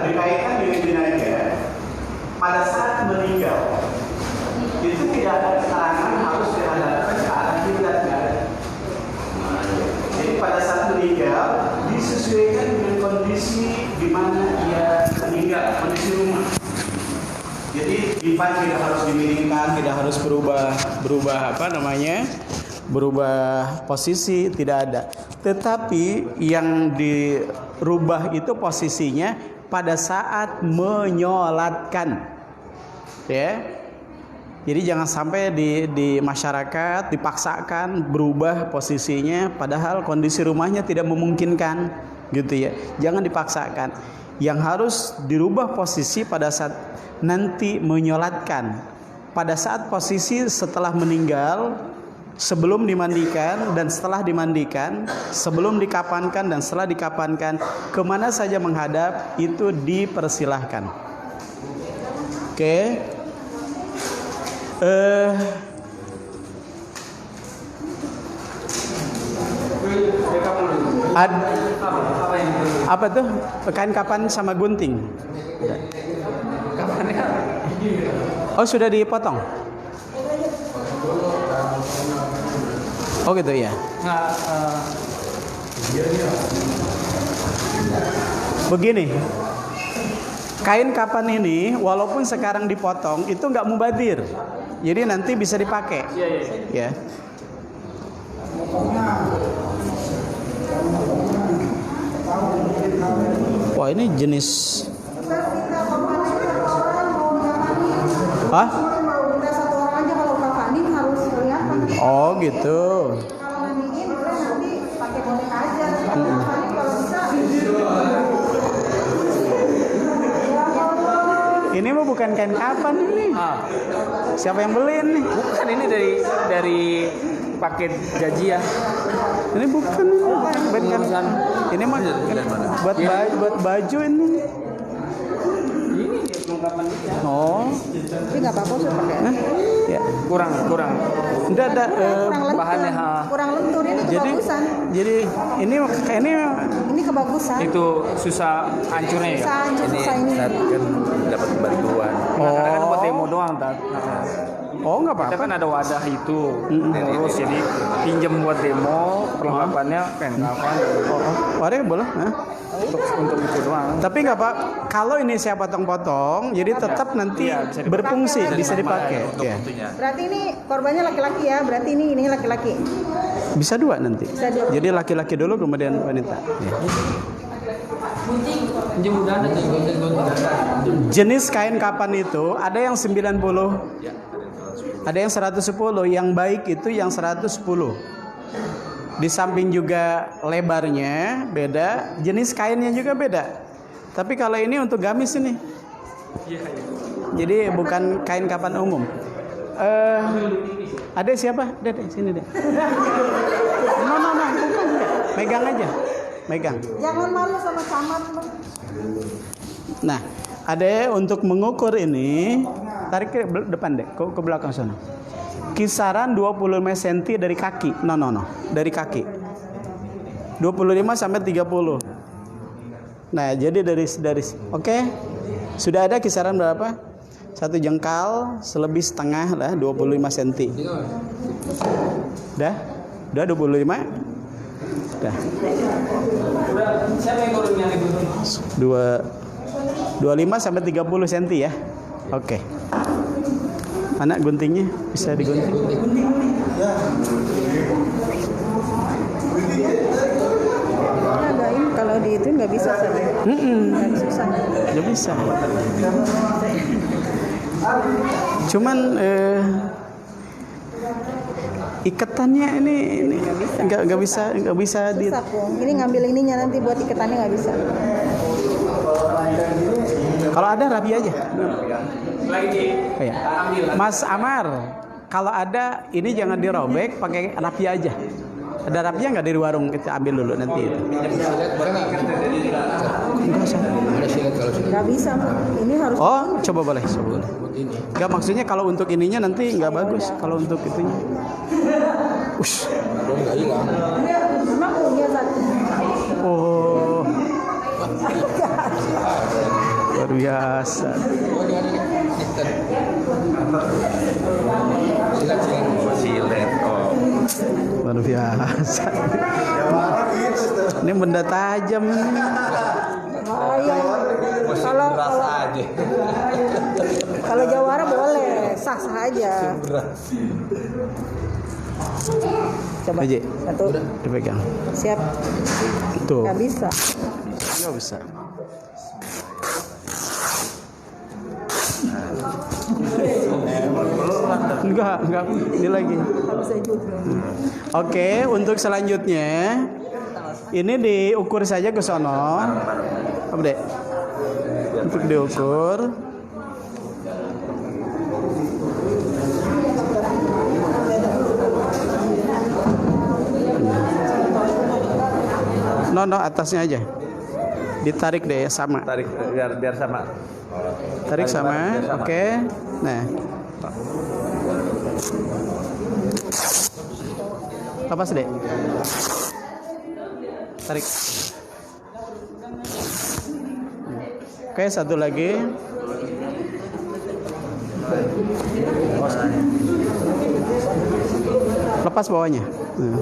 berkaitan dengan jenazah pada saat meninggal itu tidak ada keterangan harus dihadapkan ke arah kiblat. Jadi pada saat meninggal disesuaikan dengan kondisi di mana dia meninggal, kondisi rumah. Jadi divan tidak harus dimiringkan, tidak harus berubah berubah posisi, tidak ada. Tetapi yang dirubah itu posisinya pada saat menyolatkan, ya. Jadi jangan sampai di masyarakat dipaksakan berubah posisinya, padahal kondisi rumahnya tidak memungkinkan, gitu ya. Jangan dipaksakan. Yang harus dirubah posisi pada saat nanti menyolatkan, pada saat posisi setelah meninggal, sebelum dimandikan dan setelah dimandikan, sebelum dikapankan dan setelah dikapankan, kemana saja menghadap itu dipersilahkan. Oke. Apa tuh? Kain kapan sama gunting? Oh, sudah dipotong? Oh gitu ya. Begini, kain kapan ini walaupun sekarang dipotong itu nggak mubadir, jadi nanti bisa dipakai. Ya. Wah, ini jenis. Hah? Oh gitu. Kalau mandiin boleh nanti pakai boneka aja. Kalau bisa. Ini mah bukan kain kapan ini. Siapa yang beli ini? Bukan, ini dari paket gajian. Ini bukan. Ini mah buat baju ini. Oh. Tapi nggak apa-apa sih pakai. Ya. Kurang. Enggak ada bahannya. Kurang lentur, ini kebagusan. Jadi ini kebagusan. Itu susah hancurnya ya. Susah ini. Kan dapat bantuan. Kadang-kadang buat demo doang, Tat. Oh, nggak Kita apa-apa. kan ada wadah itu, terus jadi pinjem buat demo, perlengkapannya kain kapan. Boleh. Untuk itu doang. Tapi nggak Pak, kalau ini saya potong-potong, jadi tetap nanti berfungsi, bisa dipakai. Ya. Berarti ini korbannya laki-laki ya? Berarti ini laki-laki. Bisa dua nanti. Bisa dua. Jadi laki-laki dulu kemudian wanita. Ya. Jenis kain kapan itu ada yang 90, ada yang 110, yang baik itu yang 110. Di samping juga lebarnya beda, jenis kainnya juga beda. Tapi kalau ini untuk gamis ini, jadi bukan kain kapan umum. Ada siapa? Dede, sini deh. No, bukan. Megang aja, megang. Jangan malu sama camat. Nah, ada untuk mengukur ini, tarik ke depan deh, ke belakang sana. Kisaran 25 cm dari kaki. No, dari kaki. 25 sampai 30. Nah, jadi dari oke. Sudah ada kisaran berapa? 1 jengkal selebih setengah lah, 25 cm. Udah 25? Udah. 25 sampai 30 cm ya. Oke. Anak guntingnya bisa digunting. Nadain kalau di itu nggak bisa saja. Susah. Nggak bisa. Cuman ikatannya ini nggak bisa di. Susah, Pung. Ini ngambil ininya nanti buat ikatannya nggak bisa. Kalau ada rapi aja. Mas Amar, kalau ada ini jangan dirobek, pakai rapi aja. Ada rapinya nggak dari warung, kita ambil dulu nanti itu. Nggak bisa, ini harus. Oh, coba boleh. Nggak, maksudnya kalau untuk ininya nanti nggak bagus, kalau untuk itunya. Ush. Memang punya satu. Oh. luar biasa. Silet. Oh. Luar biasa. Ini benda tajam. Kalau Rasa aja. kalau jawara boleh, sah-sah aja. Coba Aja. satu, Dipegang. siap. Tuh. Nggak bisa. Nggak bisa. Enggak. Ini lagi. Nggak bisa juga. Oke, untuk selanjutnya ini diukur saja ke sono. Apa dek? Untuk diukur. No, atasnya aja. Ditarik deh sama. Tarik biar sama. Tarik sama. Oke. Nah. Lepas deh. Tarik. Oke, satu lagi. Lepas bawahnya. Nah.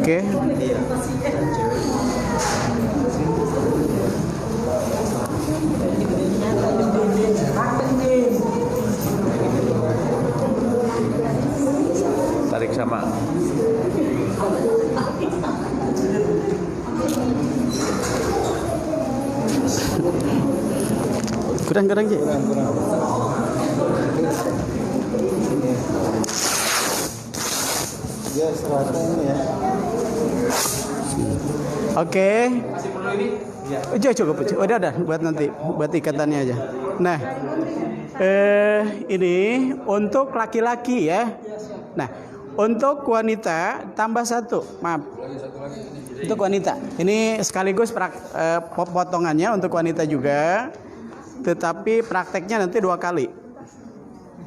Oke. Tarik sama. Kurang aja. Oke. Cukup. Udah buat nanti, buat ikatannya aja. Nah, ini untuk laki-laki ya. Nah, untuk wanita tambah satu, maaf. Untuk wanita, ini sekaligus potongannya untuk wanita juga, tetapi prakteknya nanti 2 kali.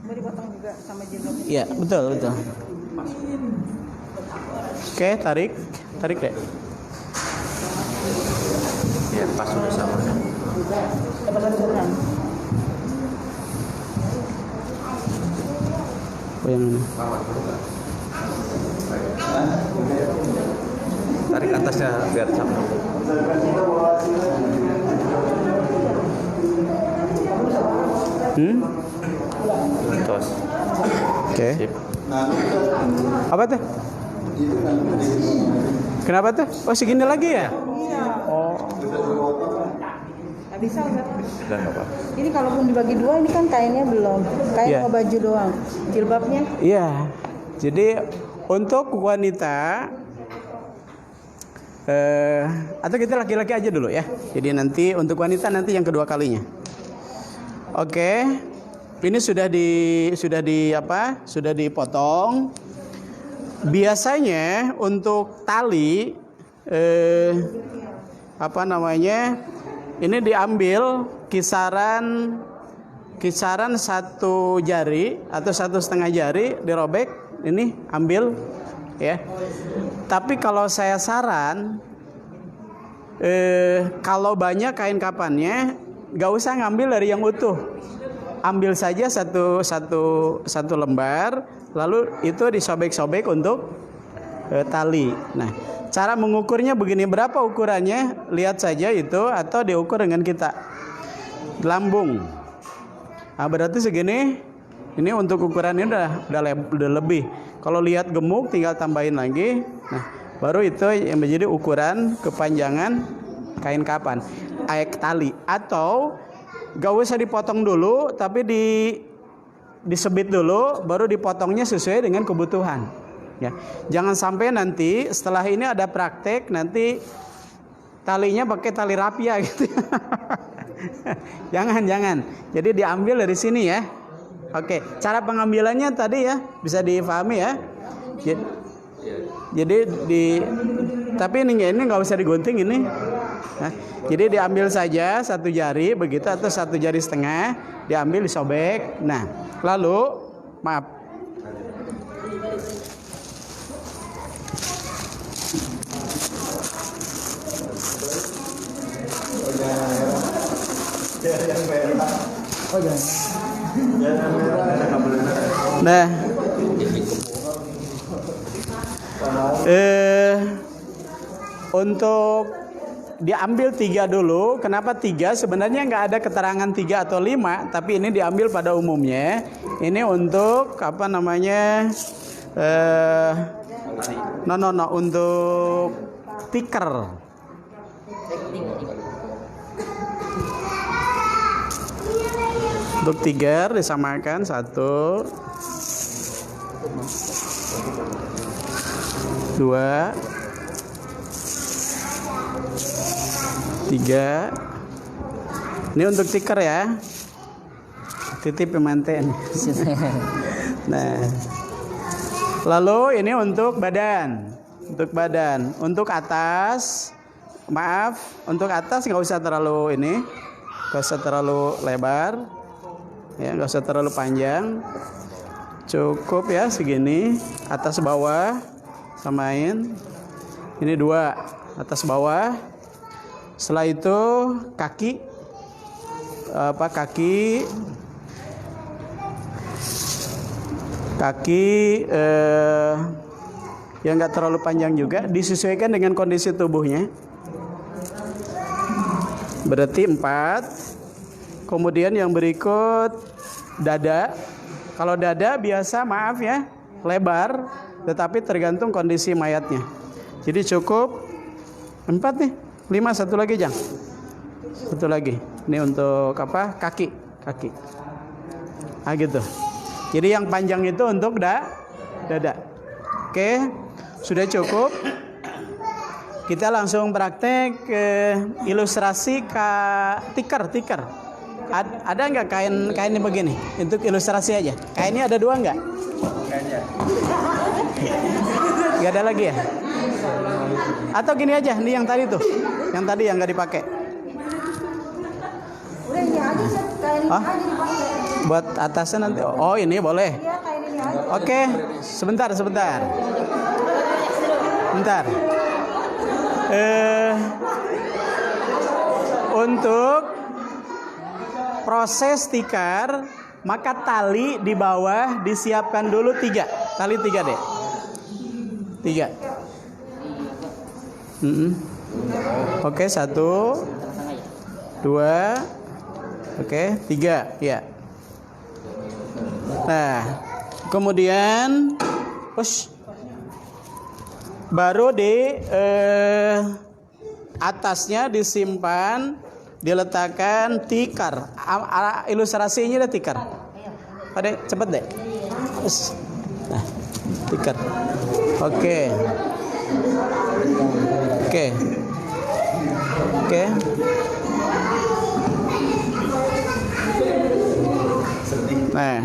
Mau dipotong juga sama jilbabnya. Iya, betul. Oke, tarik deh. Ya, pas sudah sama. Oh, yang ini. Tarik atasnya biar sama. Tos. Oke. Sip. Apa tuh? Kenapa tuh? Oh, segini lagi ya? Iya. Oh. Nggak bisa Ustaz. Udah enggak apa-apa. Ini kalaupun dibagi 2 ini kan kainnya belum. Kain Iya. sama baju doang. Jilbabnya Iya. Jadi untuk wanita atau kita laki-laki aja dulu ya. Jadi nanti untuk wanita nanti yang kedua kalinya. Oke. Ini sudah dipotong. Biasanya untuk tali ini diambil kisaran 1 jari atau 1,5 jari dirobek, ini ambil ya. Tapi kalau saya saran kalau banyak kain kapannya gak usah ngambil dari yang utuh, ambil saja satu lembar, lalu itu disobek-sobek untuk tali. Nah, cara mengukurnya begini, berapa ukurannya lihat saja itu, atau diukur dengan kita lambung. Nah, berarti segini. Ini untuk ukurannya udah lebih. Kalau lihat gemuk tinggal tambahin lagi. Nah, baru itu yang menjadi ukuran kepanjangan kain kapan, tali. Atau gak usah dipotong dulu, tapi disebit dulu, baru dipotongnya sesuai dengan kebutuhan. Ya, jangan sampai nanti setelah ini ada praktek nanti talinya pakai tali rapia gitu. Jangan. Jadi diambil dari sini ya. Oke, cara pengambilannya tadi ya bisa difahami ya. Jadi tapi ini nggak usah digunting ini. Nah, jadi diambil saja 1 jari begitu atau 1 jari setengah, diambil disobek. Nah, lalu maaf. Nah, untuk diambil 3 dulu. Kenapa 3? Sebenarnya nggak ada keterangan 3 atau 5, tapi ini diambil pada umumnya. Ini untuk apa namanya? Untuk tiker. Untuk tiger disamakan 1, 2, 3. Ini untuk tiker ya. Titip pemanten. Nah, lalu ini untuk badan. Untuk badan. Untuk atas, maaf, untuk atas nggak usah terlalu ini, nggak usah terlalu lebar, ya, nggak usah terlalu panjang. Cukup ya segini. Atas bawah samain. Ini 2, atas bawah. Setelah itu kaki, yang nggak terlalu panjang juga, disesuaikan dengan kondisi tubuhnya. Berarti 4. Kemudian yang berikut dada. Kalau dada biasa, maaf ya, lebar, tetapi tergantung kondisi mayatnya. Jadi cukup 4 nih. 5, satu lagi Jang. Satu lagi. Ini untuk apa? Kaki. Ah gitu. Jadi yang panjang itu untuk dada. Oke, sudah cukup. Kita langsung praktek ilustrasi tiker. Ada nggak kainnya begini? Untuk ilustrasi aja. Kainnya ada 2 nggak? Kayaknya. Nggak ada lagi ya? Atau gini aja, nih yang tadi tuh, yang nggak dipakai. Udah ini aja sih, kain ini Hah? aja dipakai. Buat atasnya nanti. Oh ini boleh. Iya, kain ini aja. Oke, sebentar. Untuk proses tikar, maka tali di bawah disiapkan dulu 3. Tali 3 deh. 3. Oke, 1, 2, oke, 3, ya. Nah, kemudian baru di atasnya disimpan, diletakkan tikar. Ilustrasinya ada tikar. Ade, cepet deh. Nah, tikar. Oke. Nah,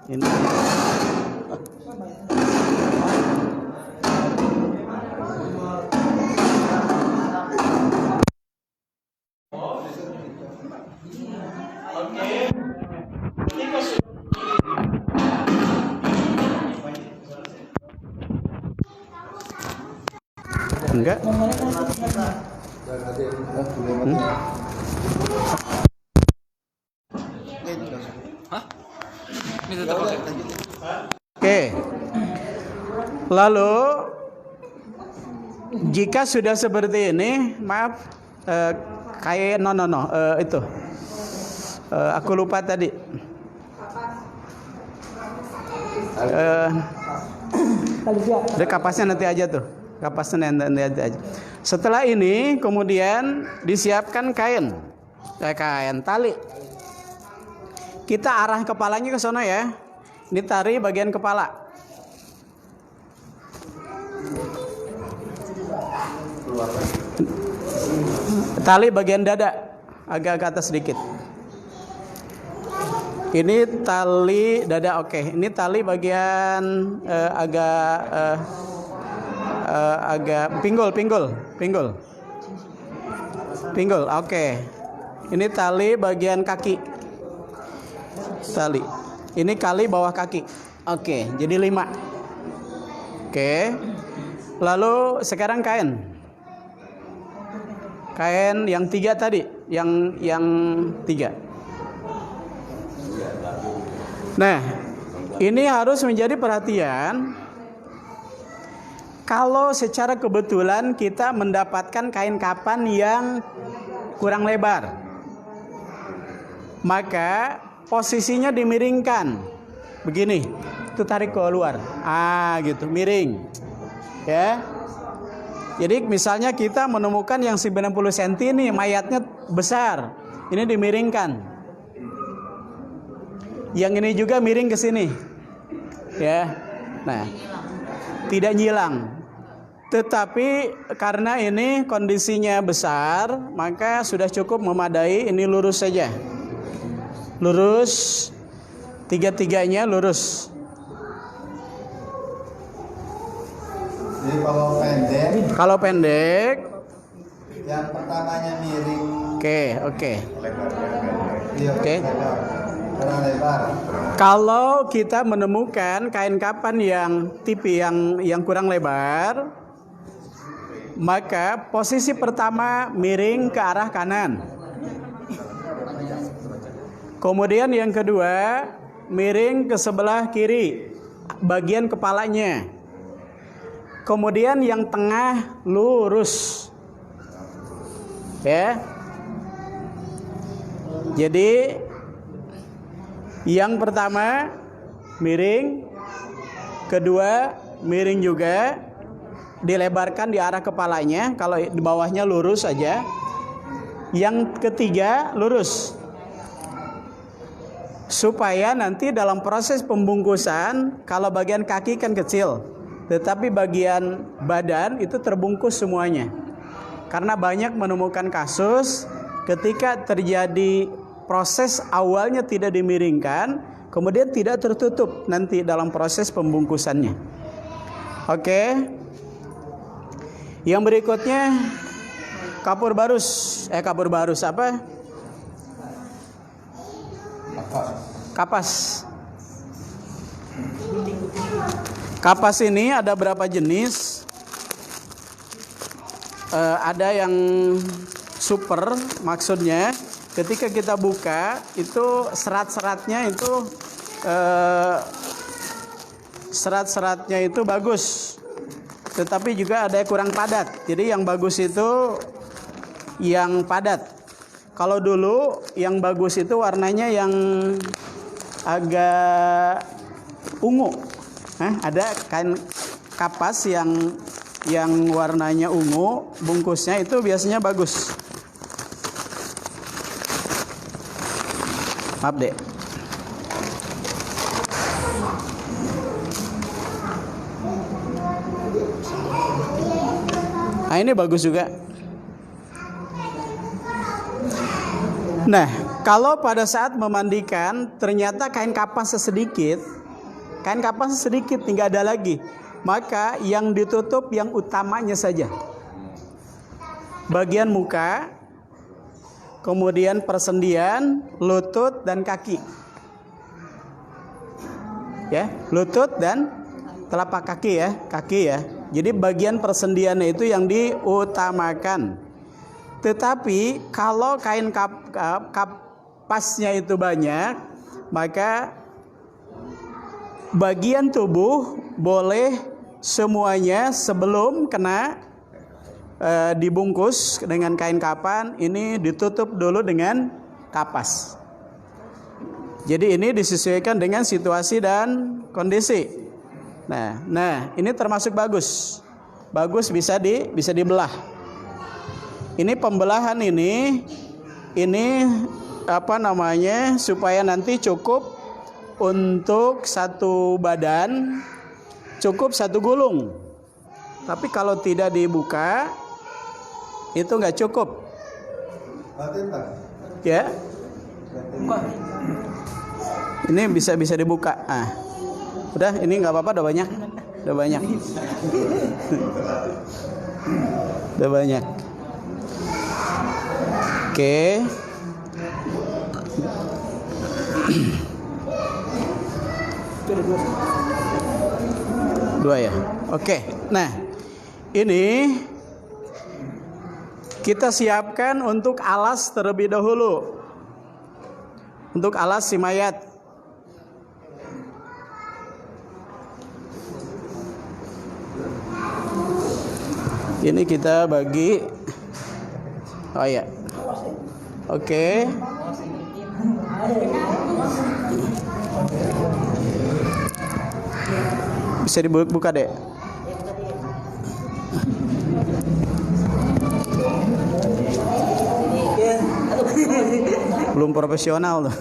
ini enggak. Oke. Lalu jika sudah seperti ini, maaf, kayak itu. Aku lupa tadi. Udah kapasnya nanti aja tuh. Kapasnya nanti aja. Setelah ini kemudian disiapkan kain, tali. Kita arah kepalanya ke sana ya. Ini tali bagian kepala. Tali bagian dada, agak ke atas sedikit. Ini tali dada, oke. Ini tali bagian agak pinggul, oke. Ini tali bagian kaki. Tali. Ini kali bawah kaki. Oke, jadi 5. Oke. Lalu sekarang kain. Kain yang 3 tadi, yang 3. Nah, ini harus menjadi perhatian. Kalau secara kebetulan kita mendapatkan kain kapan yang kurang lebar, maka posisinya dimiringkan. Begini, itu tarik keluar. Gitu, miring. Ya. Jadi misalnya kita menemukan yang 90 cm nih, mayatnya besar. Ini dimiringkan. Yang ini juga miring ke sini. Ya. Nah, tidak nyilang. Tetapi karena ini kondisinya besar, maka sudah cukup memadai, ini lurus saja. Lurus, 3-3-nya lurus. Jadi kalau pendek, yang pertamanya miring. Oke. Iya, Oke. Kurang lebar. Kalau kita menemukan kain kapan yang tipe yang kurang lebar, maka posisi pertama miring ke arah kanan. Kemudian yang kedua miring ke sebelah kiri, bagian kepalanya. Kemudian yang tengah lurus. Ya. Jadi yang pertama miring, kedua miring juga, dilebarkan di arah kepalanya, kalau di bawahnya lurus aja. Yang ketiga lurus. Supaya nanti dalam proses pembungkusan, kalau bagian kaki kan kecil, tetapi bagian badan itu terbungkus semuanya. Karena banyak menemukan kasus ketika terjadi proses awalnya tidak dimiringkan, kemudian tidak tertutup nanti dalam proses pembungkusannya. Oke. Yang berikutnya kapur barus apa? Kapas. Kapas ini ada berapa jenis? Ada yang super, maksudnya ketika kita buka itu serat-seratnya itu bagus, tetapi juga ada yang kurang padat. Jadi yang bagus itu yang padat. Kalau dulu yang bagus itu warnanya yang agak ungu. Ada kain kapas yang warnanya ungu, bungkusnya itu biasanya bagus. Maaf dek. Nah ini bagus juga. Nah kalau pada saat memandikan ternyata kain kapasnya sedikit, tinggal ada lagi, maka yang ditutup yang utamanya saja, bagian muka, kemudian persendian, lutut dan kaki. Ya, lutut dan telapak kaki ya. Jadi bagian persendiannya itu yang diutamakan. Tetapi kalau kain kapasnya itu banyak, maka bagian tubuh boleh semuanya sebelum kena dibungkus dengan kain kapan, ini ditutup dulu dengan kapas. Jadi ini disesuaikan dengan situasi dan kondisi. Nah, ini termasuk bagus. Bagus bisa dibelah. Ini pembelahan ini supaya nanti cukup untuk satu badan, cukup satu gulung. Tapi kalau tidak dibuka itu nggak cukup. Ya. Ini bisa dibuka. Udah, ini nggak apa-apa, udah banyak. Udah banyak. Oke. Dua ya. Oke, nah ini kita siapkan untuk alas terlebih dahulu. Untuk alas si mayat. Ini kita bagi. Oh ya. Oke. Bisa dibuka deh. Belum profesional tuh.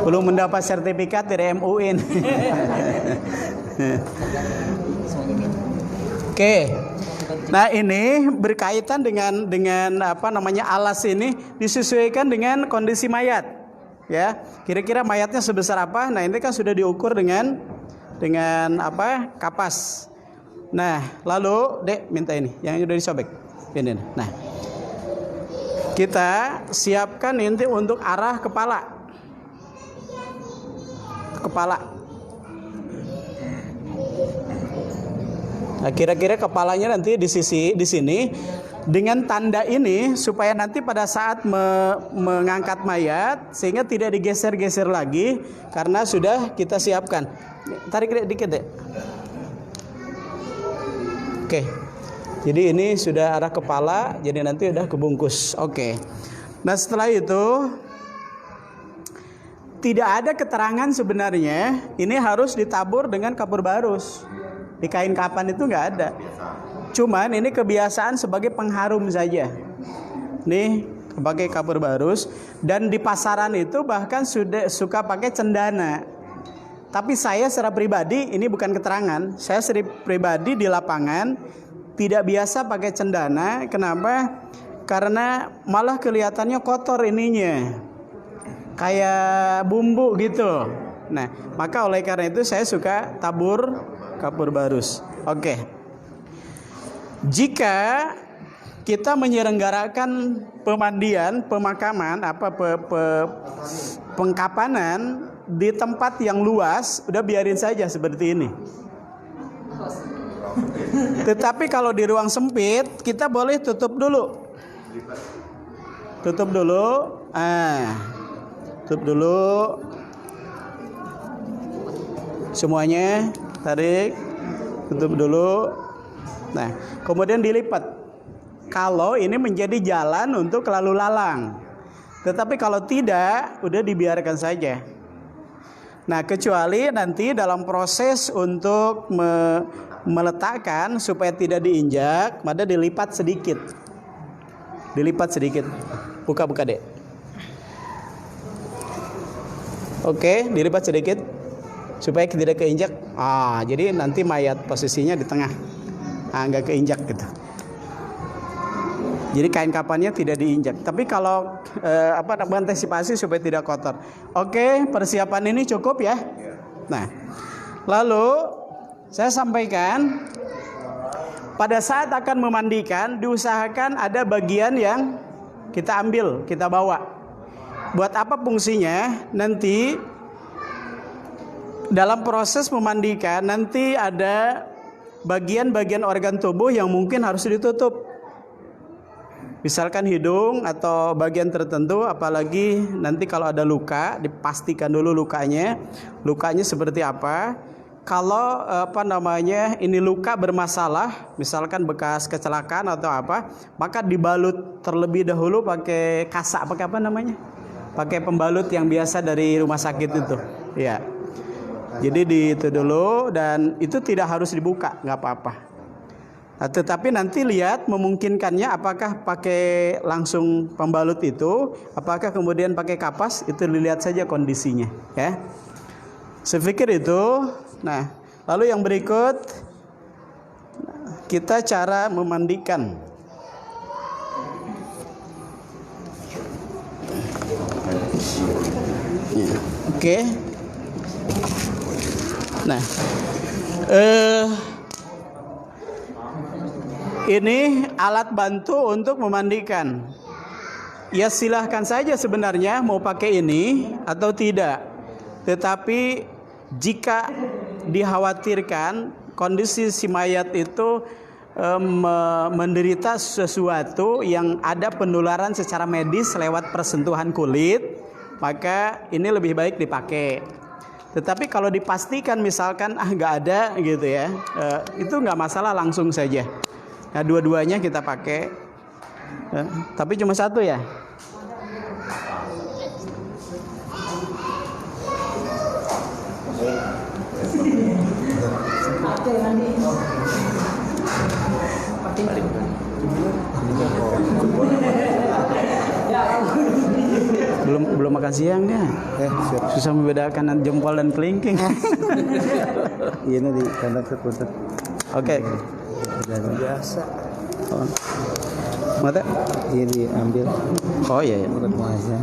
Belum mendapat sertifikat dari MUIN. Oke. Nah, ini berkaitan dengan apa namanya alas ini disesuaikan dengan kondisi mayat. Ya, kira-kira mayatnya sebesar apa? Nah, ini kan sudah diukur dengan apa? Kapas. Nah, lalu Dek minta ini yang sudah disobek. Ini. Nah, kita siapkan inti untuk arah kepala. Nah, kira-kira kepalanya nanti di sini dengan tanda ini supaya nanti pada saat mengangkat mayat sehingga tidak digeser-geser lagi karena sudah kita siapkan. Tarik dikit deh. Oke. Jadi ini sudah arah kepala, jadi nanti udah kebungkus. Oke. Nah, setelah itu tidak ada keterangan sebenarnya ini harus ditabur dengan kapur barus. Di kain kapan itu nggak ada. Cuman ini kebiasaan sebagai pengharum saja. Nih pakai kapur barus dan di pasaran itu bahkan sudah suka pakai cendana. Tapi saya secara pribadi ini bukan keterangan. Saya secara pribadi di lapangan tidak biasa pakai cendana. Kenapa? Karena malah kelihatannya kotor ininya. Kayak bumbu gitu. Nah, maka oleh karena itu saya suka tabur kapur barus. Oke. Jika kita menyelenggarakan pemandian, pemakaman, pengkapanan di tempat yang luas, udah biarin saja seperti ini. Tetapi kalau di ruang sempit, kita boleh tutup dulu. Tutup dulu. Tutup dulu. Semuanya tarik. Tutup dulu. Nah, kemudian dilipat. Kalau ini menjadi jalan untuk lalu lalang. Tetapi kalau tidak, udah dibiarkan saja. Nah, kecuali nanti dalam proses untuk meletakkan supaya tidak diinjak, maka dilipat sedikit. Dilipat sedikit. Buka-buka deh. Oke, dilipat sedikit supaya tidak keinjak. Jadi nanti mayat posisinya di tengah. Nggak keinjak gitu. Jadi kain kapannya tidak diinjak. Tapi kalau mengantisipasi supaya tidak kotor. Oke, persiapan ini cukup ya. Nah, lalu saya sampaikan pada saat akan memandikan diusahakan ada bagian yang kita ambil, kita bawa. Buat apa fungsinya? Nanti dalam proses memandikan nanti ada bagian-bagian organ tubuh yang mungkin harus ditutup. Misalkan hidung atau bagian tertentu, apalagi nanti kalau ada luka, dipastikan dulu lukanya seperti apa. Kalau ini luka bermasalah, misalkan bekas kecelakaan atau apa, maka dibalut terlebih dahulu pakai kasak, pakai apa namanya? Pakai pembalut yang biasa dari rumah sakit itu. Ya. Jadi itu dulu dan itu tidak harus dibuka, nggak apa-apa. Nah, tetapi nanti lihat memungkinkannya apakah pakai langsung pembalut itu, apakah kemudian pakai kapas, itu dilihat saja kondisinya, ya. Saya pikir itu. Nah, lalu yang berikut kita cara memandikan. Oke. Nah, ini alat bantu untuk memandikan. Ya silahkan saja sebenarnya mau pakai ini atau tidak. Tetapi jika dikhawatirkan kondisi si mayat itu menderita sesuatu yang ada penularan secara medis lewat persentuhan kulit, maka ini lebih baik dipakai. Tetapi kalau dipastikan misalkan nggak ada gitu ya, itu nggak masalah, langsung saja. Nah, dua-duanya kita pakai. Tapi cuma satu ya. Belum makan siang dia. Susah membedakan jempol dan kelingking. Ini di kandang seputar. Oke. Biasa. Oh. Mata? Iya diambil. Oh iya. Bukan bahasa.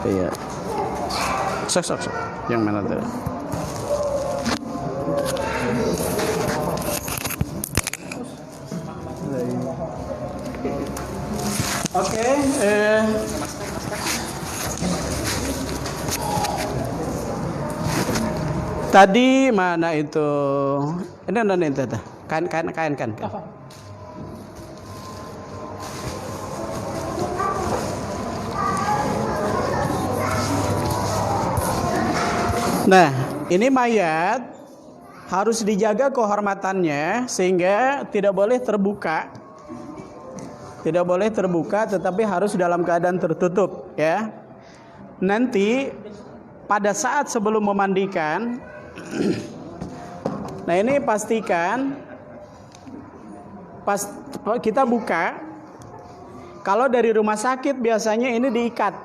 Iya. Sok. Yang mana tuh? Oke. Tadi mana itu? Ini itu. Kain. Nah, ini mayat harus dijaga kehormatannya sehingga tidak boleh terbuka. Tidak boleh terbuka, tetapi harus dalam keadaan tertutup, ya. Nanti pada saat sebelum memandikan, nah ini pastikan pas kita buka. Kalau dari rumah sakit biasanya ini diikat,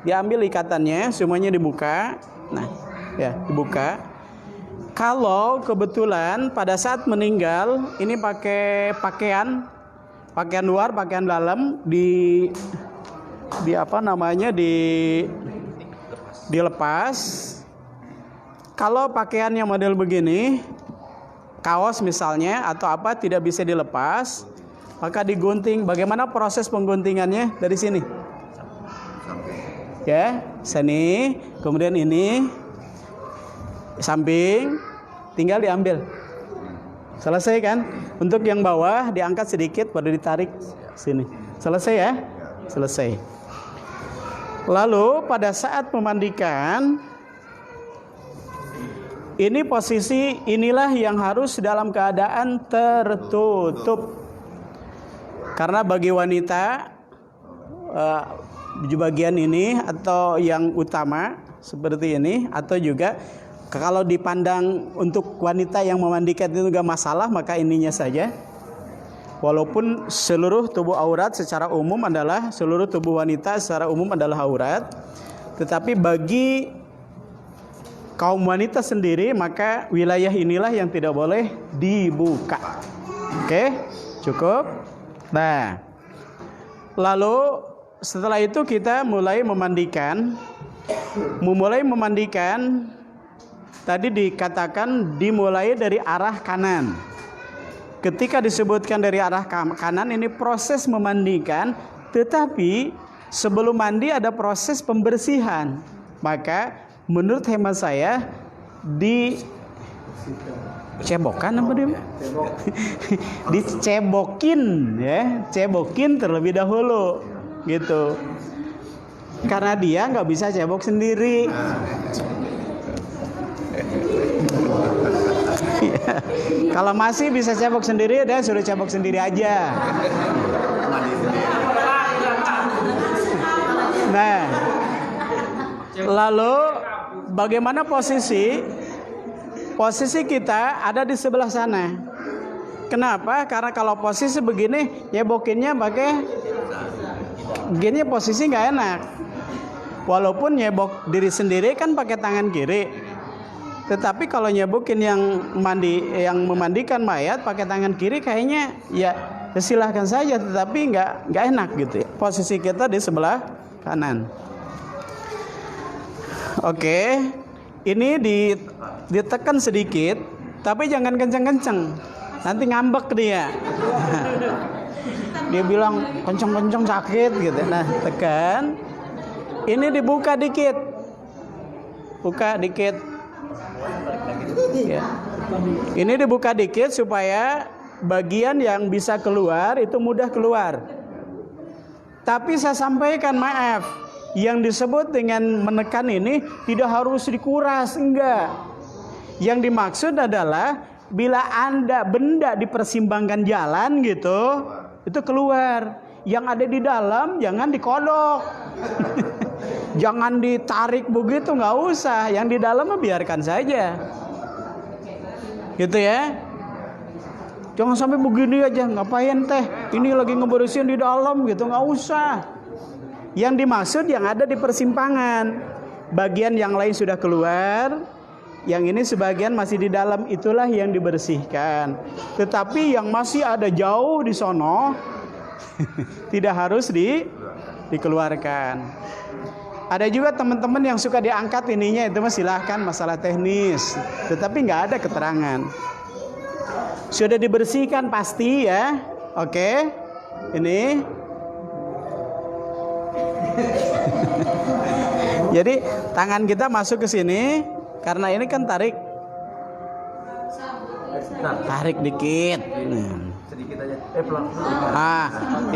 diambil ikatannya, semuanya dibuka. Nah, ya dibuka. Kalau kebetulan pada saat meninggal ini pakai pakaian luar, pakaian dalam dilepas. Kalau pakaiannya model begini, kaos misalnya atau apa tidak bisa dilepas, maka digunting. Bagaimana proses pengguntingannya? Dari sini. Ya, sini, kemudian ini samping, tinggal diambil. Selesai kan? Untuk yang bawah diangkat sedikit baru ditarik sini. Selesai ya? Selesai. Lalu pada saat memandikan, ini posisi inilah yang harus dalam keadaan tertutup. Karena bagi wanita di bagian ini atau yang utama seperti ini, atau juga kalau dipandang untuk wanita yang memandikan itu enggak masalah, maka ininya saja. Walaupun seluruh tubuh aurat secara umum adalah, seluruh tubuh wanita secara umum adalah aurat, tetapi bagi kaum wanita sendiri maka wilayah inilah yang tidak boleh dibuka. Oke, cukup. Nah, lalu setelah itu kita mulai memandikan. Tadi dikatakan dimulai dari arah kanan. Ketika disebutkan dari arah kanan, ini proses memandikan, tetapi sebelum mandi ada proses pembersihan. Maka menurut hemat saya dicebokan apa dia? Dicebokin ya, cebokin terlebih dahulu gitu. Karena dia nggak bisa cebok sendiri. Kalau masih bisa cebok sendiri, dia suruh cebok sendiri aja. Nah, lalu bagaimana posisi? Posisi kita ada di sebelah sana. Kenapa? Karena kalau posisi begini, nyebokinnya pakai gini, posisi nggak enak. Walaupun nyebok diri sendiri kan pakai tangan kiri. Tetapi kalau nyebukin yang memandikan mayat pakai tangan kiri, kayaknya ya silahkan saja, tetapi nggak enak gitu ya. Posisi kita di sebelah kanan. Oke, ini ditekan sedikit, tapi jangan kencang-kencang, nanti ngambek dia. Dia bilang kencang-kencang sakit gitu. Nah, tekan. Ini dibuka dikit. Buka dikit. Ya. Ini dibuka dikit supaya bagian yang bisa keluar itu mudah keluar. Tapi saya sampaikan maaf, yang disebut dengan menekan ini tidak harus dikuras, enggak. Yang dimaksud adalah bila Anda benda dipersimbangkan jalan gitu, itu keluar. Yang ada di dalam jangan dikodok. Jangan ditarik begitu, nggak usah. Yang di dalam biarkan saja. Gitu ya. Jangan sampai begini aja, ngapain teh? Ini lagi ngebersihin di dalam gitu, nggak usah. Yang dimaksud yang ada di persimpangan. Bagian yang lain sudah keluar, yang ini sebagian masih di dalam, itulah yang dibersihkan. Tetapi yang masih ada jauh di sono tidak harus dikeluarkan. Ada juga teman-teman yang suka diangkat ininya, itu mah silahkan, masalah teknis. Tetapi nggak ada keterangan. Sudah dibersihkan pasti ya. Oke. Ini. Jadi tangan kita masuk ke sini karena ini kan tarik. Tarik dikit. Sedikit aja. Pelan.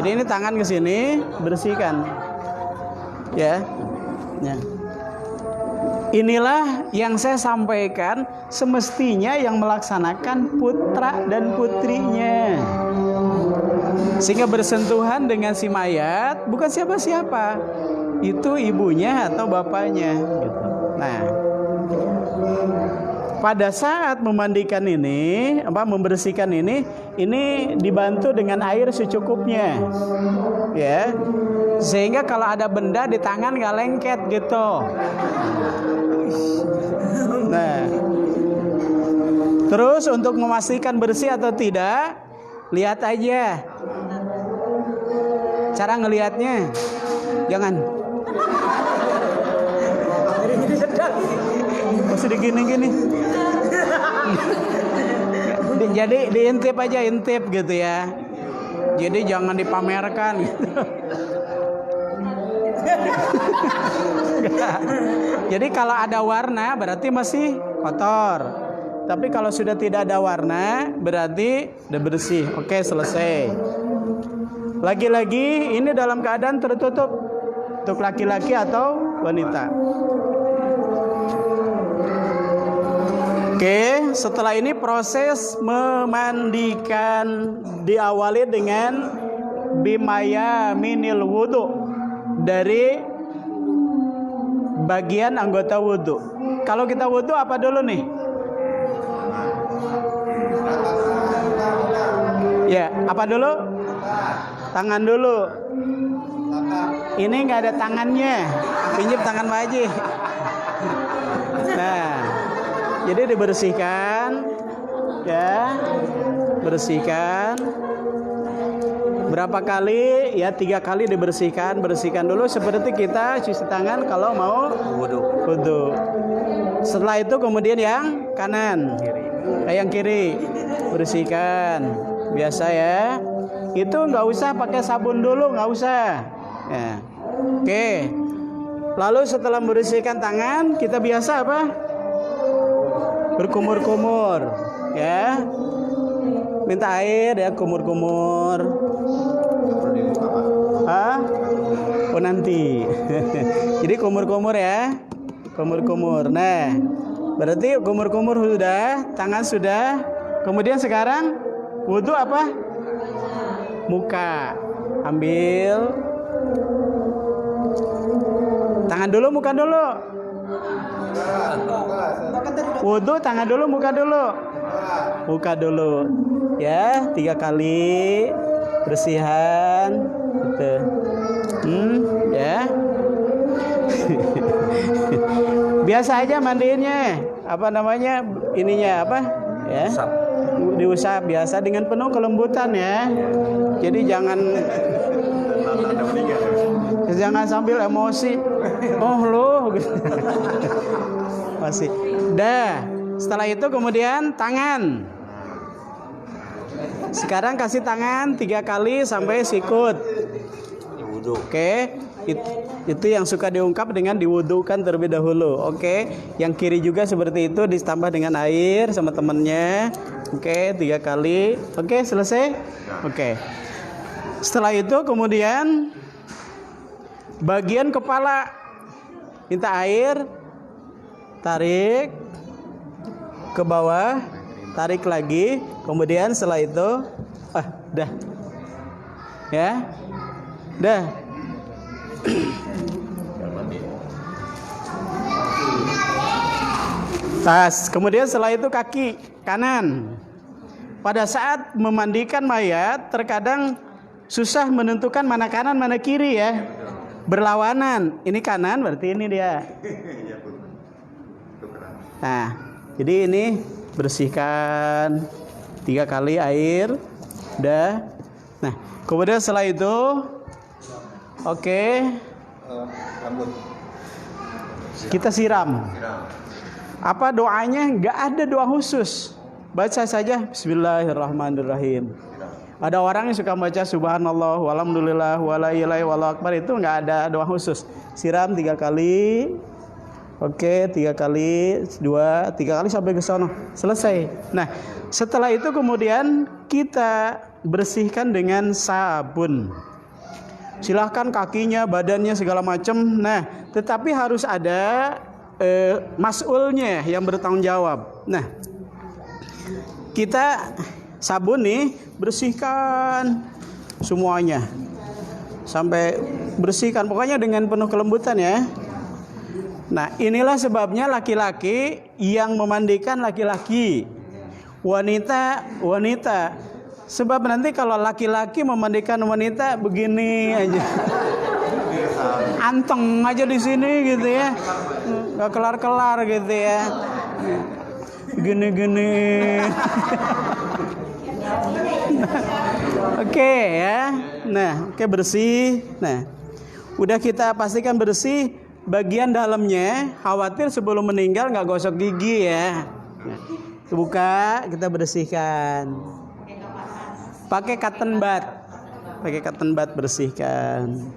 Jadi ini tangan ke sini, bersihkan. Ya. Ya. Inilah yang saya sampaikan, semestinya yang melaksanakan putra dan putrinya. Sehingga bersentuhan dengan si mayat bukan siapa-siapa. Itu ibunya atau bapaknya gitu. Nah, pada saat memandikan ini, membersihkan ini dibantu dengan air secukupnya. Ya. Sehingga kalau ada benda di tangan nggak lengket gitu. Nah, terus untuk memastikan bersih atau tidak, lihat aja. Cara ngelihatnya, jangan. Masih digini-gini. Jadi diintip aja, intip gitu ya. Jadi jangan dipamerkan gitu. Jadi kalau ada warna berarti masih kotor. Tapi kalau sudah tidak ada warna berarti udah bersih. Oke, selesai. Lagi-lagi ini dalam keadaan tertutup untuk laki-laki atau wanita. Oke, setelah ini proses memandikan diawali dengan bimaya minil wudu, dari bagian anggota wudu. Kalau kita wudu apa dulu nih? Ya, apa dulu? Tangan dulu. Ini nggak ada tangannya. Pinjam tangan Pak Haji. Nah, jadi dibersihkan, ya, bersihkan. Berapa kali? Ya 3 kali dibersihkan. Bersihkan dulu seperti kita cuci tangan kalau mau wudu. Setelah itu kemudian yang kanan, yang kiri bersihkan. Biasa ya. Itu nggak usah pakai sabun dulu, nggak usah. Ya. Oke. Lalu setelah membersihkan tangan, kita biasa apa? Berkumur-kumur, ya. Minta air ya, kumur-kumur. Oh nanti. Jadi kumur-kumur ya, kumur-kumur. Nah, berarti kumur-kumur sudah, tangan sudah. Kemudian sekarang wudu apa? Muka. Ambil. Tangan dulu, muka dulu. Wudu tangan dulu, muka dulu. Muka dulu. Ya, 3 kali bersihan gitu. Ya. Biasa aja mandiinnya. Apa namanya? Ininya apa? Ya. Diusap biasa dengan penuh kelembutan ya. Jadi jangan sambil emosi. Oh loh. Masih. Dah. Setelah itu kemudian tangan. Sekarang kasih tangan 3 kali sampai sikut. Oke. Itu yang suka diungkap dengan diwudukan terlebih dahulu. Oke, yang kiri juga seperti itu, ditambah dengan air sama temennya. Oke, 3 kali. Oke, selesai. Oke. Setelah itu kemudian bagian kepala minta air, tarik ke bawah, tarik lagi. Kemudian setelah itu, dah, ya, dah. Tas. Kemudian setelah itu kaki kanan. Pada saat memandikan mayat, terkadang susah menentukan mana kanan mana kiri ya. Berlawanan. Ini kanan berarti ini dia. Nah, jadi ini bersihkan 3 kali air. Udah. Nah, kemudian setelah itu kita siram. Apa doanya? Gak ada doa khusus. Baca saja Bismillahirrahmanirrahim. Ada orang yang suka baca Subhanallah, walhamdulillah, wala ilaha illallah akbar, itu gak ada doa khusus. Siram 3 kali. Oke, 3 kali, 3 kali sampai ke sono. Selesai. Nah, setelah itu kemudian kita bersihkan dengan sabun. Silahkan kakinya, badannya segala macam. Nah, tetapi harus ada mas'ulnya yang bertanggung jawab. Nah, kita sabun nih bersihkan semuanya sampai bersihkan, pokoknya dengan penuh kelembutan ya. Nah, inilah sebabnya laki-laki yang memandikan laki-laki, wanita. Sebab nanti kalau laki-laki memandikan wanita begini aja, anteng aja di sini gitu ya, nggak kelar-kelar gitu ya, gini-gini. Oke ya, nah oke bersih. Nah, udah kita pastikan bersih. Bagian dalamnya, khawatir sebelum meninggal nggak gosok gigi ya. Nah, buka, kita bersihkan. Pakai cotton bud, bersihkan.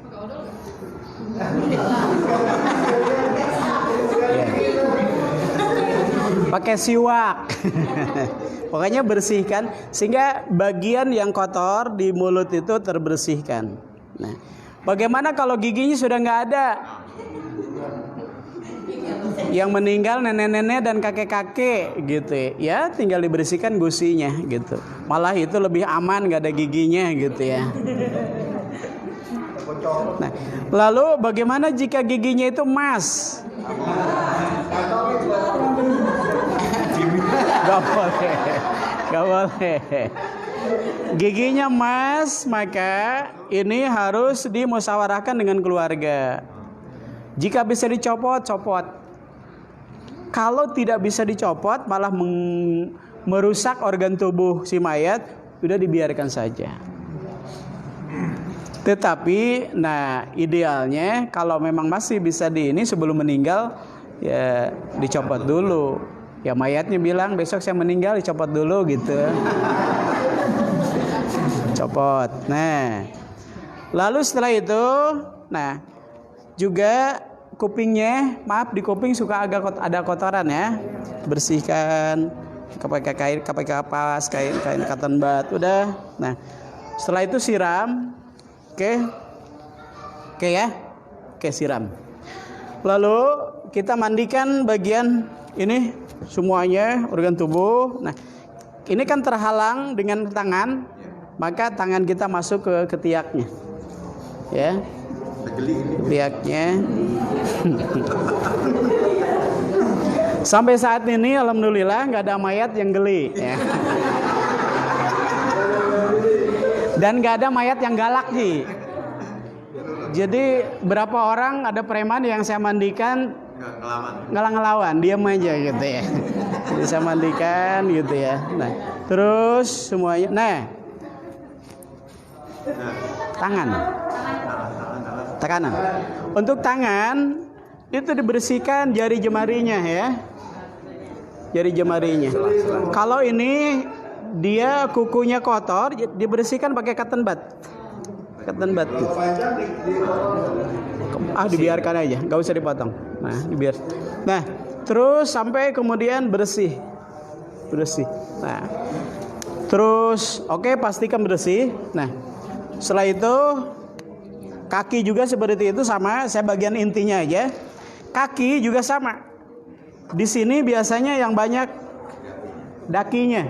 Pakai siwak. Pokoknya bersihkan sehingga bagian yang kotor di mulut itu terbersihkan. Nah, bagaimana kalau giginya sudah nggak ada? Yang meninggal nenek-nenek dan kakek-kakek gitu ya, tinggal dibersihkan gusinya gitu. Malah itu lebih aman, nggak ada giginya gitu ya. Nah, lalu bagaimana jika giginya itu emas? Gak boleh. Giginya emas, maka ini harus dimusyawarahkan dengan keluarga. Jika bisa dicopot, copot. Kalau tidak bisa dicopot, malah merusak organ tubuh si mayat, sudah dibiarkan saja. Tetapi, nah idealnya kalau memang masih bisa ini sebelum meninggal, ya dicopot dulu. Ya mayatnya bilang besok saya meninggal, dicopot dulu gitu. Copot. Nah, lalu setelah itu, nah juga kupingnya, maaf di kuping suka agak ada kotoran ya, bersihkan, pakai kapas, kain cotton bud, udah. Nah, setelah itu siram, oke ya, siram. Lalu kita mandikan bagian ini semuanya organ tubuh. Nah, ini kan terhalang dengan tangan, maka tangan kita masuk ke ketiaknya, ya. Ketiaknya. Sampai saat ini alhamdulillah nggak ada mayat yang geli ya. Dan nggak ada mayat yang galak nih. Jadi berapa orang ada preman yang saya mandikan nggak ngelawan, diam aja gitu ya. Jadi saya mandikan gitu ya. Nah, terus semuanya. Nah, tangan. Tekanan. Untuk tangan itu dibersihkan jari jemarinya ya. Jari jemarinya. Kalau ini dia kukunya kotor, dibersihkan pakai cotton bud. cotton bud. Dibiarkan aja, nggak usah dipotong. Nah, dibiar. Nah, terus sampai kemudian bersih. Nah, terus oke, pastikan bersih. Nah, setelah itu kaki juga seperti itu sama. Saya bagian intinya aja. Kaki juga sama. Di sini biasanya yang banyak dakinya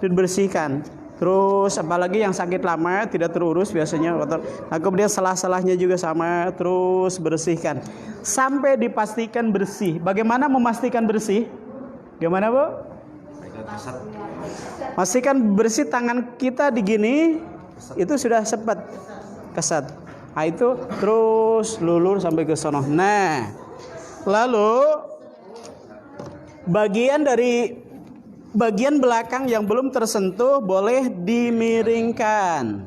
dibersihkan. Terus apalagi yang sakit lama tidak terurus biasanya kotor. Nah, kemudian selah-selahnya juga sama, terus bersihkan sampai dipastikan bersih. Bagaimana memastikan bersih? Gimana, Bu? Pastikan bersih, tangan kita di gini itu sudah sepet kesat. Nah, itu terus lulur sampai ke sono. Nah, lalu bagian belakang yang belum tersentuh boleh dimiringkan.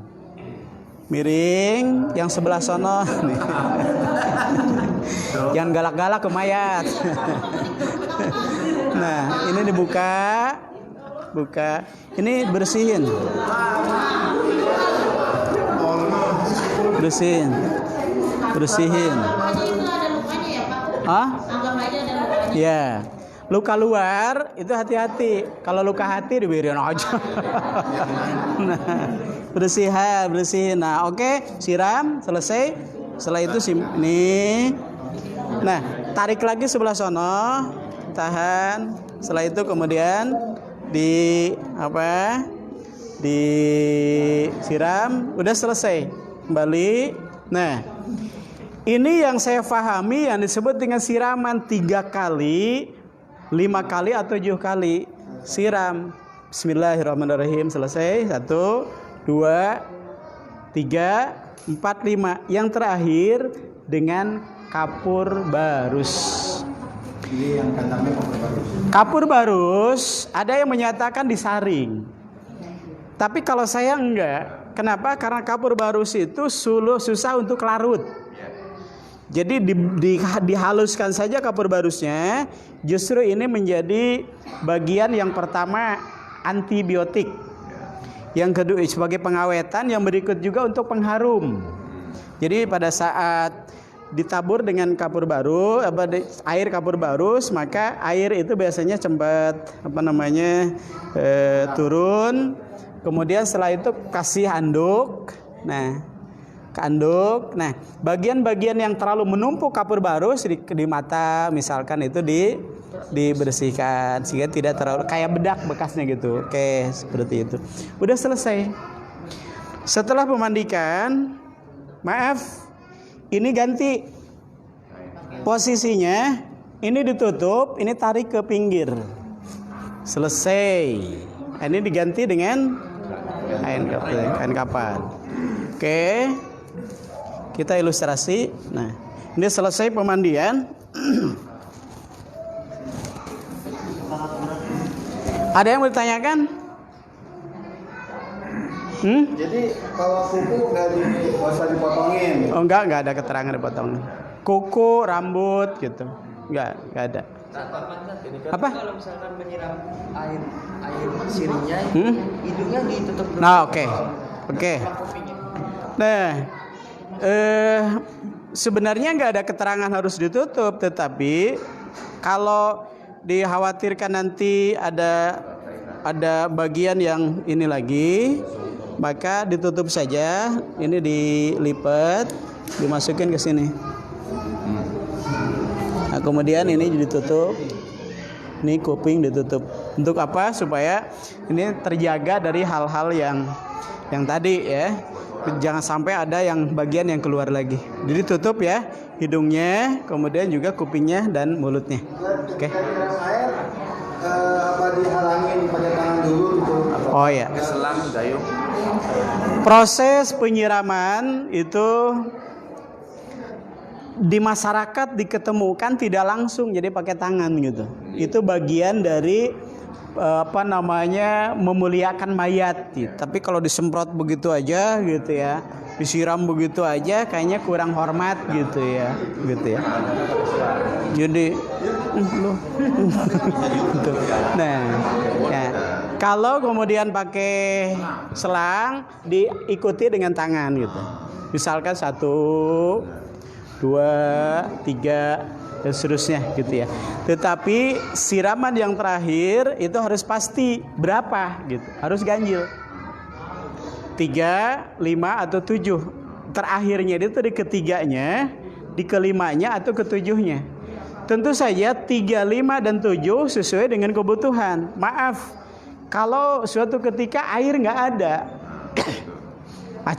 Miring yang sebelah sono. Jangan galak-galak ke mayat. Nah, ini dibuka. Buka. Ini bersihin. Bersihin. Hah? Ya. Luka luar itu hati-hati. Kalau luka hati dibiarin aja. Nah, bersihin. Nah, oke, siram, selesai. Setelah itu ini. Nah, tarik lagi sebelah sono, tahan. Setelah itu kemudian disiram, udah selesai. Kembali. Nah, ini yang saya pahami yang disebut dengan siraman 3 kali, 5 kali atau 7 kali. Siram. Bismillahirrahmanirrahim. Selesai. 1, 2, 3, 4, 5. Yang terakhir dengan kapur barus. Ini yang kandangnya kapur barus. Kapur barus ada yang menyatakan disaring. Tapi kalau saya enggak. Kenapa? Karena kapur barus itu susah untuk larut. Jadi dihaluskan saja kapur barusnya. Justru ini menjadi bagian yang pertama antibiotik. Yang kedua sebagai pengawetan, yang berikut juga untuk pengharum. Jadi pada saat ditabur dengan kapur baru, air kapur barus, maka air itu biasanya cepat turun. Kemudian setelah itu kasih handuk. Nah, anduk. Nah, bagian-bagian yang terlalu menumpuk kapur barus di mata misalkan itu dibersihkan sehingga tidak terlalu kayak bedak bekasnya gitu. Oke, seperti itu. Udah selesai. Setelah memandikan, maaf, ini ganti posisinya. Ini ditutup, ini tarik ke pinggir. Selesai. Ini diganti dengan kain kapan. Oke. Kita ilustrasi. Nah, ini selesai pemandian. Ada yang bertanyakan? Jadi kalau kuku nggak usah dipotongin. Oh, enggak ada keterangan dipotong. Kuku, rambut gitu. Enggak ada. Apa? Kalau misalkan menyiram air sirinya, hidungnya ditutup dulu. Nah, oke. Nah, sebenarnya nggak ada keterangan harus ditutup, tetapi kalau dikhawatirkan nanti ada bagian yang ini lagi, maka ditutup saja. Ini dilipat, dimasukin ke sini. Nah, kemudian ini ditutup. Ini kuping ditutup. Untuk apa? Supaya ini terjaga dari hal-hal yang tadi ya. Jangan sampai ada yang bagian yang keluar lagi. Jadi tutup ya hidungnya, kemudian juga kupingnya dan mulutnya. Oke. Air apa dihalangin pakai tangan dulu gitu? Oh ya. Selang gayung. Proses penyiraman itu di masyarakat diketemukan tidak langsung, jadi pakai tangan gitu. Itu bagian dari memuliakan mayat. Tapi kalau disemprot begitu aja gitu ya, disiram begitu aja kayaknya kurang hormat gitu ya. Jadi lu. Gitu. Nah, ya. Kalau kemudian pakai selang diikuti dengan tangan gitu. Misalkan 1, 2, 3 dan seterusnya gitu ya. Tetapi siraman yang terakhir itu harus pasti berapa gitu. Harus ganjil. 3, 5 atau 7. Terakhirnya itu di ketiganya, di kelimanya atau ketujuhnya. Tentu saja 3, 5 dan 7 sesuai dengan kebutuhan. Maaf, kalau suatu ketika air nggak ada,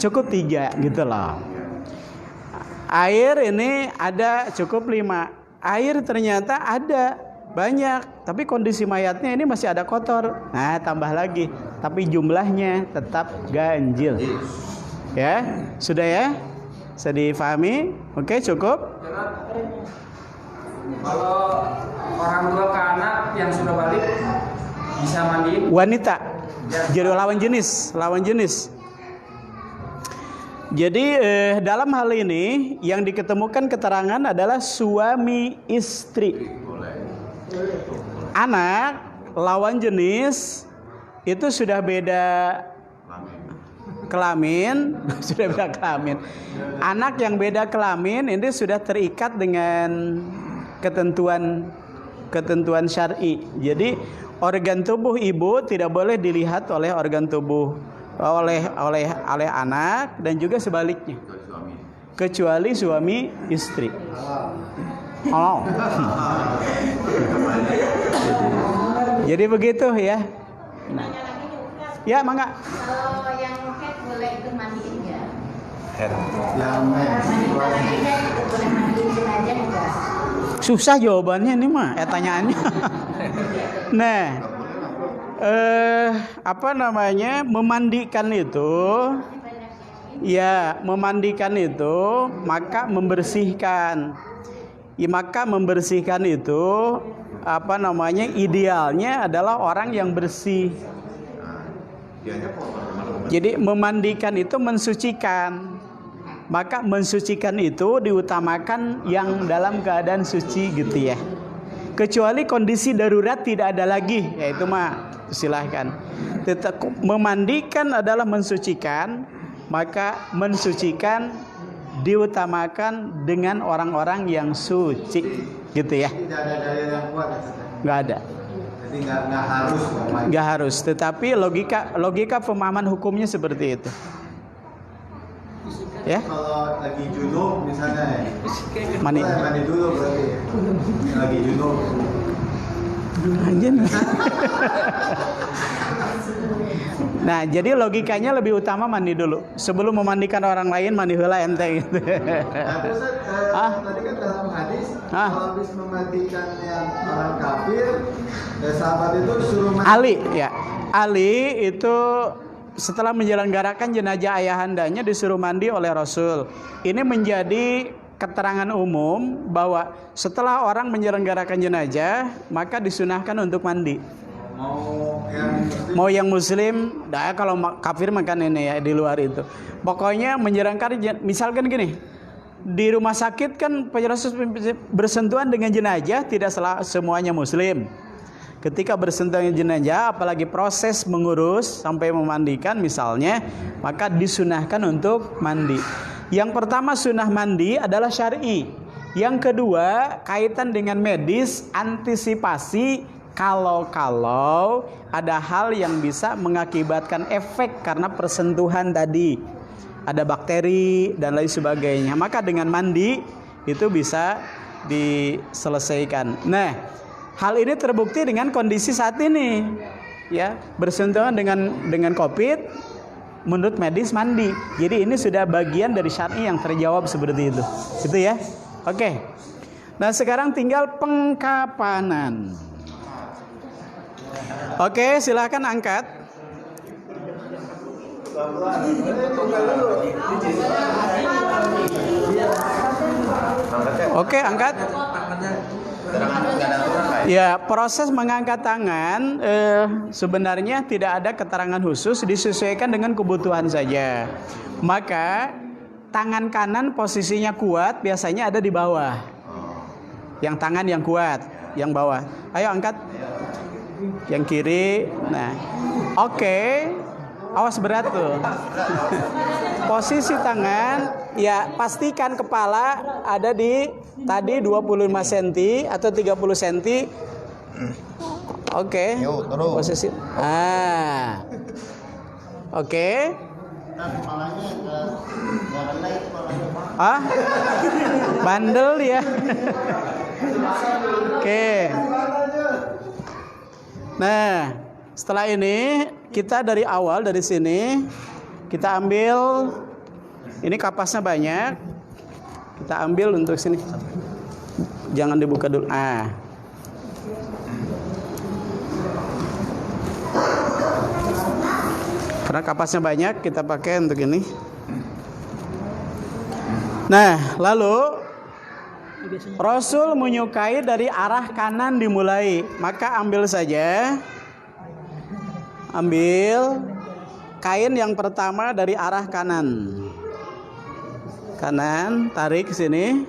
cukup 3 gitu loh. Air ini ada cukup 5. Air ternyata ada banyak, tapi kondisi mayatnya ini masih ada kotor. Nah, tambah lagi, tapi jumlahnya tetap ganjil. Ya, sudah ya? Bisa difahami? Oke, cukup. Kalau orang tua ke anak yang sudah balik bisa mandiin Wanita. Jadi lawan jenis. Jadi dalam hal ini yang diketemukan keterangan adalah suami istri. Anak lawan jenis itu sudah beda kelamin, Anak yang beda kelamin ini sudah terikat dengan ketentuan syar'i. Jadi organ tubuh ibu tidak boleh dilihat oleh organ tubuh oleh anak dan juga sebaliknya. Kecuali suami istri. Oh. Jadi begitu ya. Nah. Ya, mangga. Kalau yang head boleh itu mandiin nggak? Yang Head itu boleh mandiin jenazah nggak? Susah jawabannya ini mah, pertanyaannya. Nah, memandikan itu, maka membersihkan. Maka membersihkan itu idealnya adalah orang yang bersih. Jadi memandikan itu mensucikan. Maka mensucikan itu diutamakan yang dalam keadaan suci gitu ya. Kecuali kondisi darurat tidak ada lagi, yaitu mah silahkan. Memandikan adalah mensucikan, maka mensucikan diutamakan dengan orang-orang yang suci, gitu ya. tidak ada dalil yang kuat, Nggak ada. jadi nggak harus. Nggak harus. Tetapi logika pemahaman hukumnya seperti itu. Ya. Kalau lagi junub misalnya, Mandi. mandi dulu berarti. Lagi junub. Anjir. Nah, jadi logikanya lebih utama mandi dulu. Sebelum memandikan orang lain, mandi heula ente gitu. Nah, terus tadi kan dalam hadis kalau habis memandikan yang orang kafir, sahabat itu suruh mandi. Ali itu setelah menyelenggarakan jenazah ayahandanya disuruh mandi oleh Rasul. Ini menjadi keterangan umum bahwa setelah orang menyelenggarakan jenazah maka disunahkan untuk mandi. Mau yang muslim, kalau kafir makan ini ya di luar itu. Pokoknya menyelenggarakan, misalkan gini, di rumah sakit kan proses bersentuhan dengan jenazah tidak semuanya muslim. Ketika bersentuhan dengan jenazah, apalagi proses mengurus sampai memandikan misalnya, maka disunahkan untuk mandi. Yang pertama sunnah mandi adalah syar'i. Yang kedua kaitan dengan medis, antisipasi kalau ada hal yang bisa mengakibatkan efek karena persentuhan tadi, ada bakteri dan lain sebagainya, maka dengan mandi itu bisa diselesaikan. Nah, hal ini terbukti dengan kondisi saat ini, ya, bersentuhan dengan COVID, menurut medis mandi. Jadi ini sudah bagian dari syar'i yang terjawab seperti itu, gitu ya. Oke. Nah sekarang tinggal pengkapanan. Oke, silahkan angkat. Oke, angkat. Ya, proses mengangkat tangan sebenarnya tidak ada keterangan khusus, disesuaikan dengan kebutuhan saja. Maka tangan kanan posisinya kuat biasanya ada di bawah. Yang tangan yang kuat, yang bawah. Ayo angkat. Yang kiri. Nah, oke. Awas berat tuh. Posisi tangan, ya pastikan kepala ada di tadi 25 cm atau 30 cm. Oke. Posisi. Oke. Bandel ya. Oke. Nah, setelah ini kita dari awal dari sini kita ambil ini kapasnya banyak. Kita ambil untuk sini. Jangan dibuka dulu. Karena kapasnya banyak kita pakai untuk ini. Nah, lalu Rasul menyukai dari arah kanan dimulai, maka ambil saja. Ambil kain yang pertama dari arah kanan. Kanan, tarik ke sini.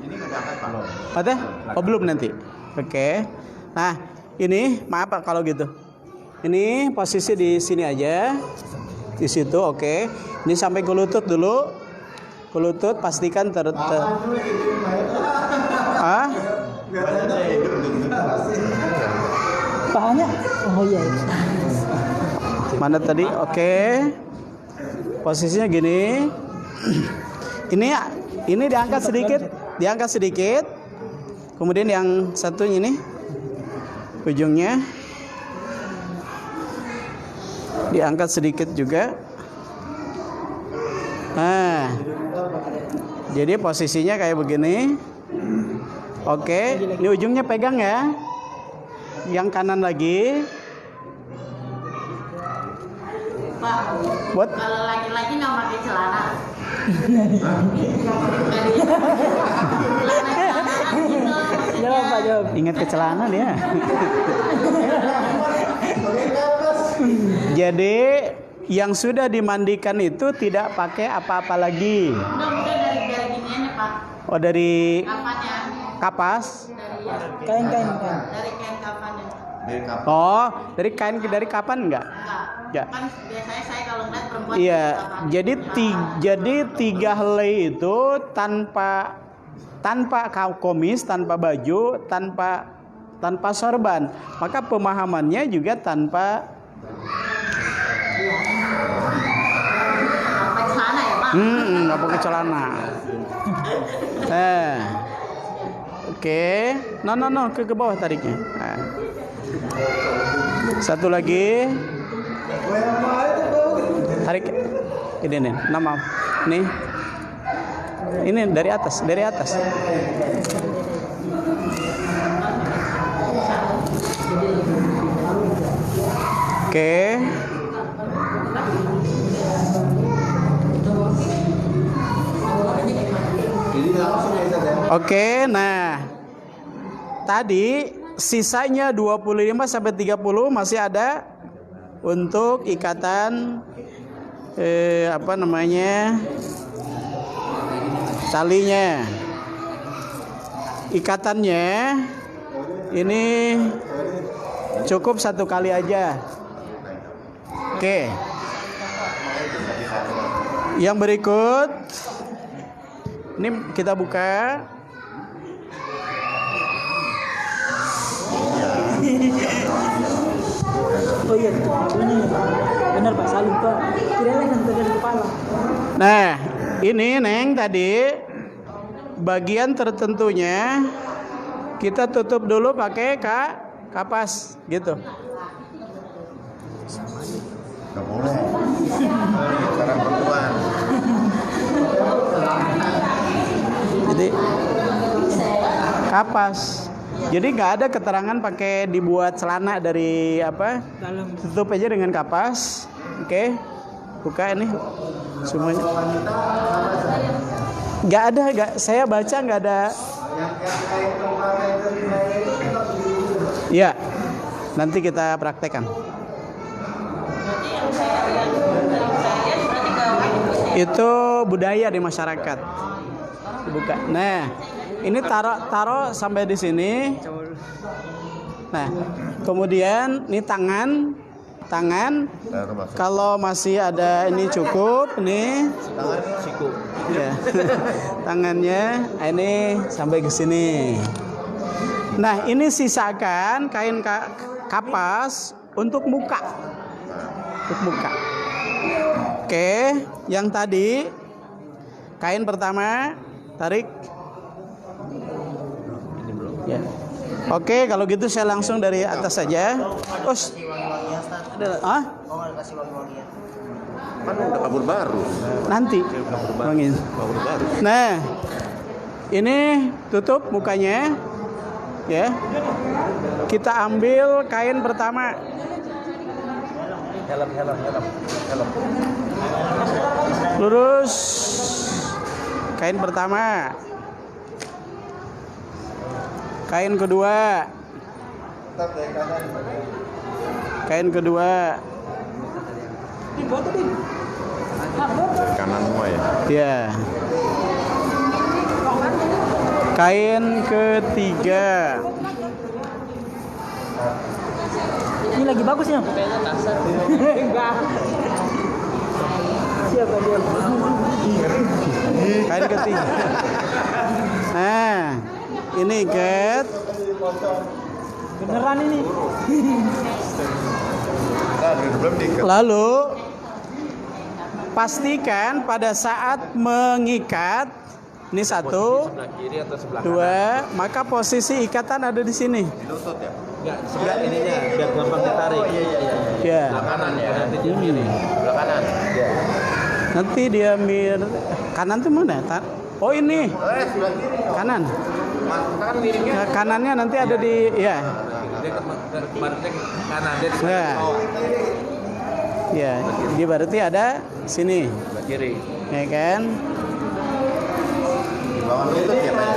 Ada? Oh, belum nanti. Oke. Nah, ini maaf Pak kalau gitu. Ini posisi di sini aja. Di situ, oke. Ini sampai ke lutut dulu. Ke lutut pastikan Pahanya? Oh iya. Mana tadi? Oke. Posisinya gini. Ini diangkat sedikit. Kemudian yang satunya ini ujungnya diangkat sedikit juga. Nah, jadi posisinya kayak begini. Oke, ini ujungnya pegang ya. Yang kanan lagi. Pak, Buat kalau laki-laki nggak pakai celana. Jawab Pak, jawab. ingat ke celana dia. Jadi yang sudah dimandikan itu tidak pakai apa-apa lagi. Udah dari giniannya Pak. Oh, dari Kapannya? kapas. Kain. Dari kain kapannya. Oh, dari kapan enggak? Enggak. Ya. Kan biasanya saya kalau ngeliat perempuan Iya, kapan. jadi 3 helai itu tanpa komis, tanpa baju, tanpa sorban. Maka pemahamannya juga tanpa Pakai celana ya Pak? nggak pakai celana. Oke. No, ke bawah tariknya. Nah. Satu lagi. Tarik. Ini nih. Maaf. Nih. Ini dari atas. Oke. Oke, nah tadi sisanya 25 sampai 30 masih ada untuk ikatan talinya. Ikatannya ini cukup 1 kali aja. Oke. Yang berikut ini kita buka. Oh iya, ini benar Pak, salut Pak. Kirain yang dari kepala. Nah, ini Neng tadi bagian tertentunya kita tutup dulu pakai kapas gitu. Gak boleh. Cara perempuan. Jadi kapas. Jadi nggak ada keterangan pakai dibuat celana dari apa? Dalam. Tutup aja dengan kapas. Oke. Buka ini semuanya. Nggak ada, saya baca nggak ada. Iya. Nanti kita praktekkan. Itu budaya di masyarakat. Buka. Nah, ini taruh sampai di sini. Nah, kemudian ini tangan. Kalau masih ada ini cukup, ini Siku. ya. Tangannya ini sampai ke sini. Nah, ini sisakan kain kapas untuk muka. Untuk muka. Oke, yang tadi kain pertama tarik. Ya. Oke, kalau gitu saya langsung dari atas saja. Terus, Kan udah kabur baru. nanti bangin. Nah, ini tutup mukanya, ya. Kita ambil kain pertama. Helm. Lurus. Kain pertama. Kain kedua. Kain kedua. Kanan semua ya. Ya. Kain ketiga. Ini lagi bagus ya? Enggak. Siapa dia? Kain ketiga. Nah, ini ikat. Beneran ini. Lalu pastikan pada saat mengikat, ini satu, Kiri atau sebelah dua, maka posisi ikatan ada di sini. lutut ya? Enggak, sebelah ininya biar gampang ditarik. Ya. Kanan ya, nanti dia kiri. Sebelah kanan. Ya. Nanti dia kanan tuh mana? Oh ini Sebelah kiri. kanan. Kan miringnya. Nah, kanannya nanti ada di ya. Dia baratnya kanan, dia di Ya. bawah. Ya, dia berarti ada sini, Sebelah kiri. ya kan? Di bawah lutut ya, Pak?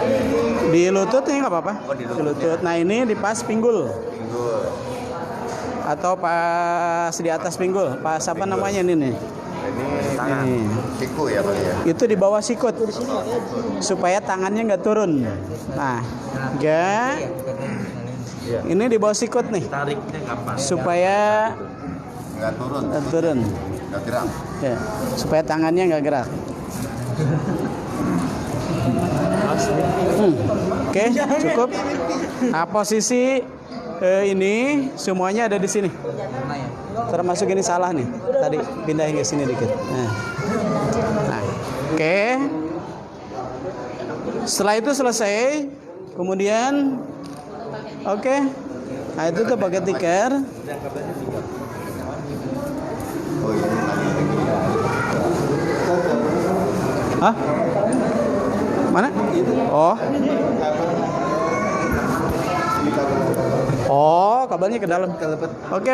Di lututnya nggak apa-apa. Oh, di Di lutut. Nah ini di pas pinggul Pinggul. atau pas di atas pinggul. Pas apa namanya ini nih? Ini tangan. Ini. Siku ya, Pak ya? Itu di bawah sikut supaya tangannya nggak turun. Nah, enggak. Ini di bawah sikut nih Tariknya gampang. supaya Nggak turun. nggak turun. Nggak gerak. Ya, supaya tangannya nggak gerak. Oke, cukup. Nah, posisi ini semuanya ada di sini. Termasuk ini salah nih. Tadi pindahin ke sini dikit. Nah, oke. Setelah itu selesai, kemudian, oke. Nah itu tuh pakai tikar. Hah? Mana? Oh. Oh, kabelnya ke dalam. Oke.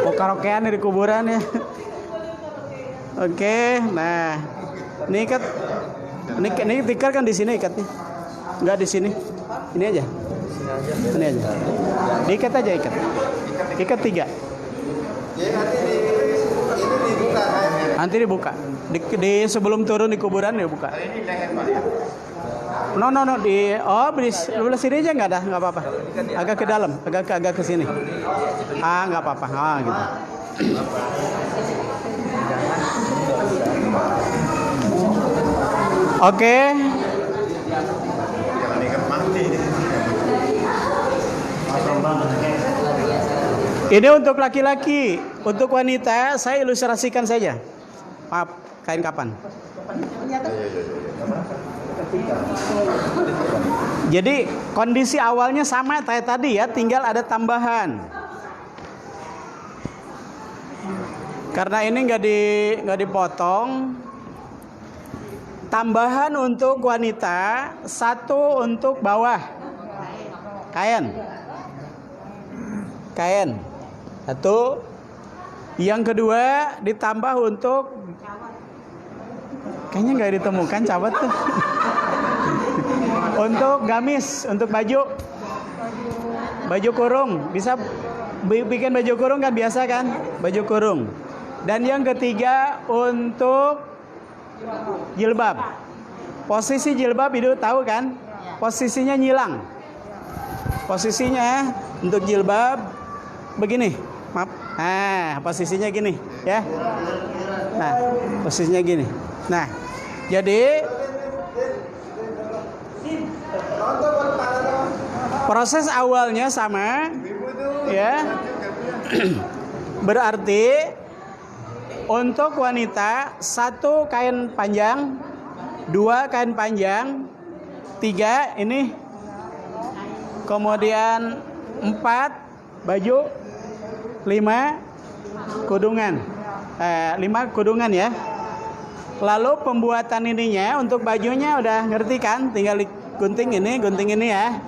Oh, karaokean di kuburan ya. Oke, nah. Ini ikat. Ini tikar kan di sini ikatnya. Enggak di sini. Ini aja. Ini aja. Diikat aja ikat. Ikat 3. Nanti dibuka. Di sebelum turun di kuburan dibuka. No, di sebelah sini aja nggak ada, nggak apa-apa. Agak ke dalam, agak ke sini. Nggak apa-apa. Gitu. Oke. Ini untuk laki-laki, untuk wanita saya ilustrasikan saja. Maaf, kain kapan? Jadi kondisi awalnya sama kayak tadi ya, tinggal ada tambahan. Karena ini nggak dipotong. Tambahan untuk wanita, 1 untuk bawah. Kain. 1. Yang kedua ditambah untuk, kayaknya nggak ditemukan cabut tuh. Untuk gamis, untuk baju kurung bisa bikin baju kurung kan biasa kan? Baju kurung. Dan yang ketiga untuk jilbab. Posisi jilbab itu tahu kan? Posisinya nyilang. Posisinya untuk jilbab begini. Maaf. Nah, posisinya gini ya. Nah, posisinya gini. Nah, jadi proses awalnya sama ya. Berarti untuk wanita 1 kain panjang, 2 kain panjang, 3 ini, kemudian 4 baju, 5 kudungan, 5 kudungan ya. Lalu pembuatan ininya untuk bajunya udah ngerti kan? Tinggal gunting ini ya.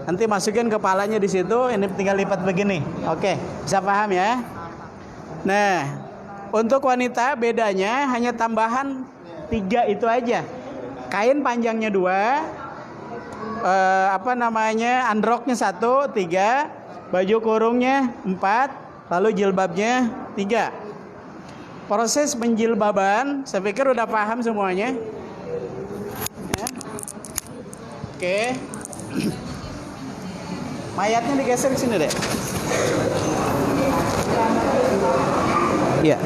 Nanti masukin kepalanya di situ, ini tinggal lipat begini. Oke, bisa paham ya? Nah, untuk wanita bedanya hanya tambahan 3 itu aja. Kain panjangnya 2, androknya 1, 3, baju kurungnya 4, lalu jilbabnya 3. Proses penjilbaban, saya pikir udah paham semuanya. Ya. Oke. Mayatnya digeser ke sini deh. Iya.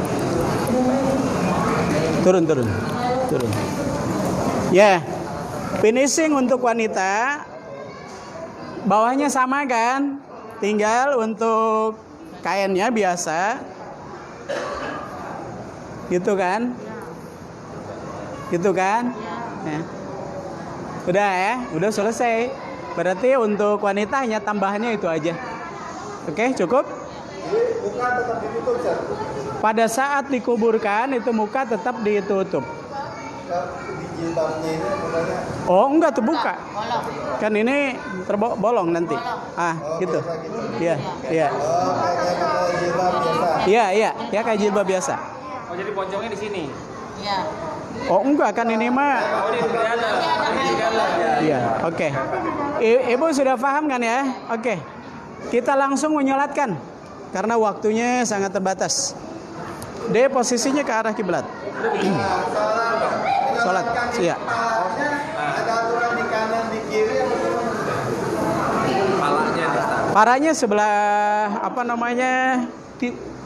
Turun. Ya. Finishing untuk wanita bawahnya sama kan? Tinggal untuk kainnya biasa. Gitu kan? Ya. Udah ya, udah selesai. Berarti untuk wanita hanya tambahannya itu aja. Oke, cukup? Muka tetap ditutup, Ustaz. Pada saat dikuburkan itu muka tetap ditutup. Di jilbabnya ini mukanya. Oh, enggak terbuka. Kan ini terbolong nanti. Gitu. Iya. Kayak jilbab biasa. Iya, ya kayak jilbab biasa. Oh, jadi poncongnya di sini. Iya. Oh, enggak kan ini mah. Oh, ini ada. Iya, oke. Ibu sudah paham kan ya? Oke. Kita langsung menyolatkan karena waktunya sangat terbatas. D posisinya ke arah kiblat. Sholat, iya. Ada aturan di kanan di kiri apa gimana? Paranya sebelah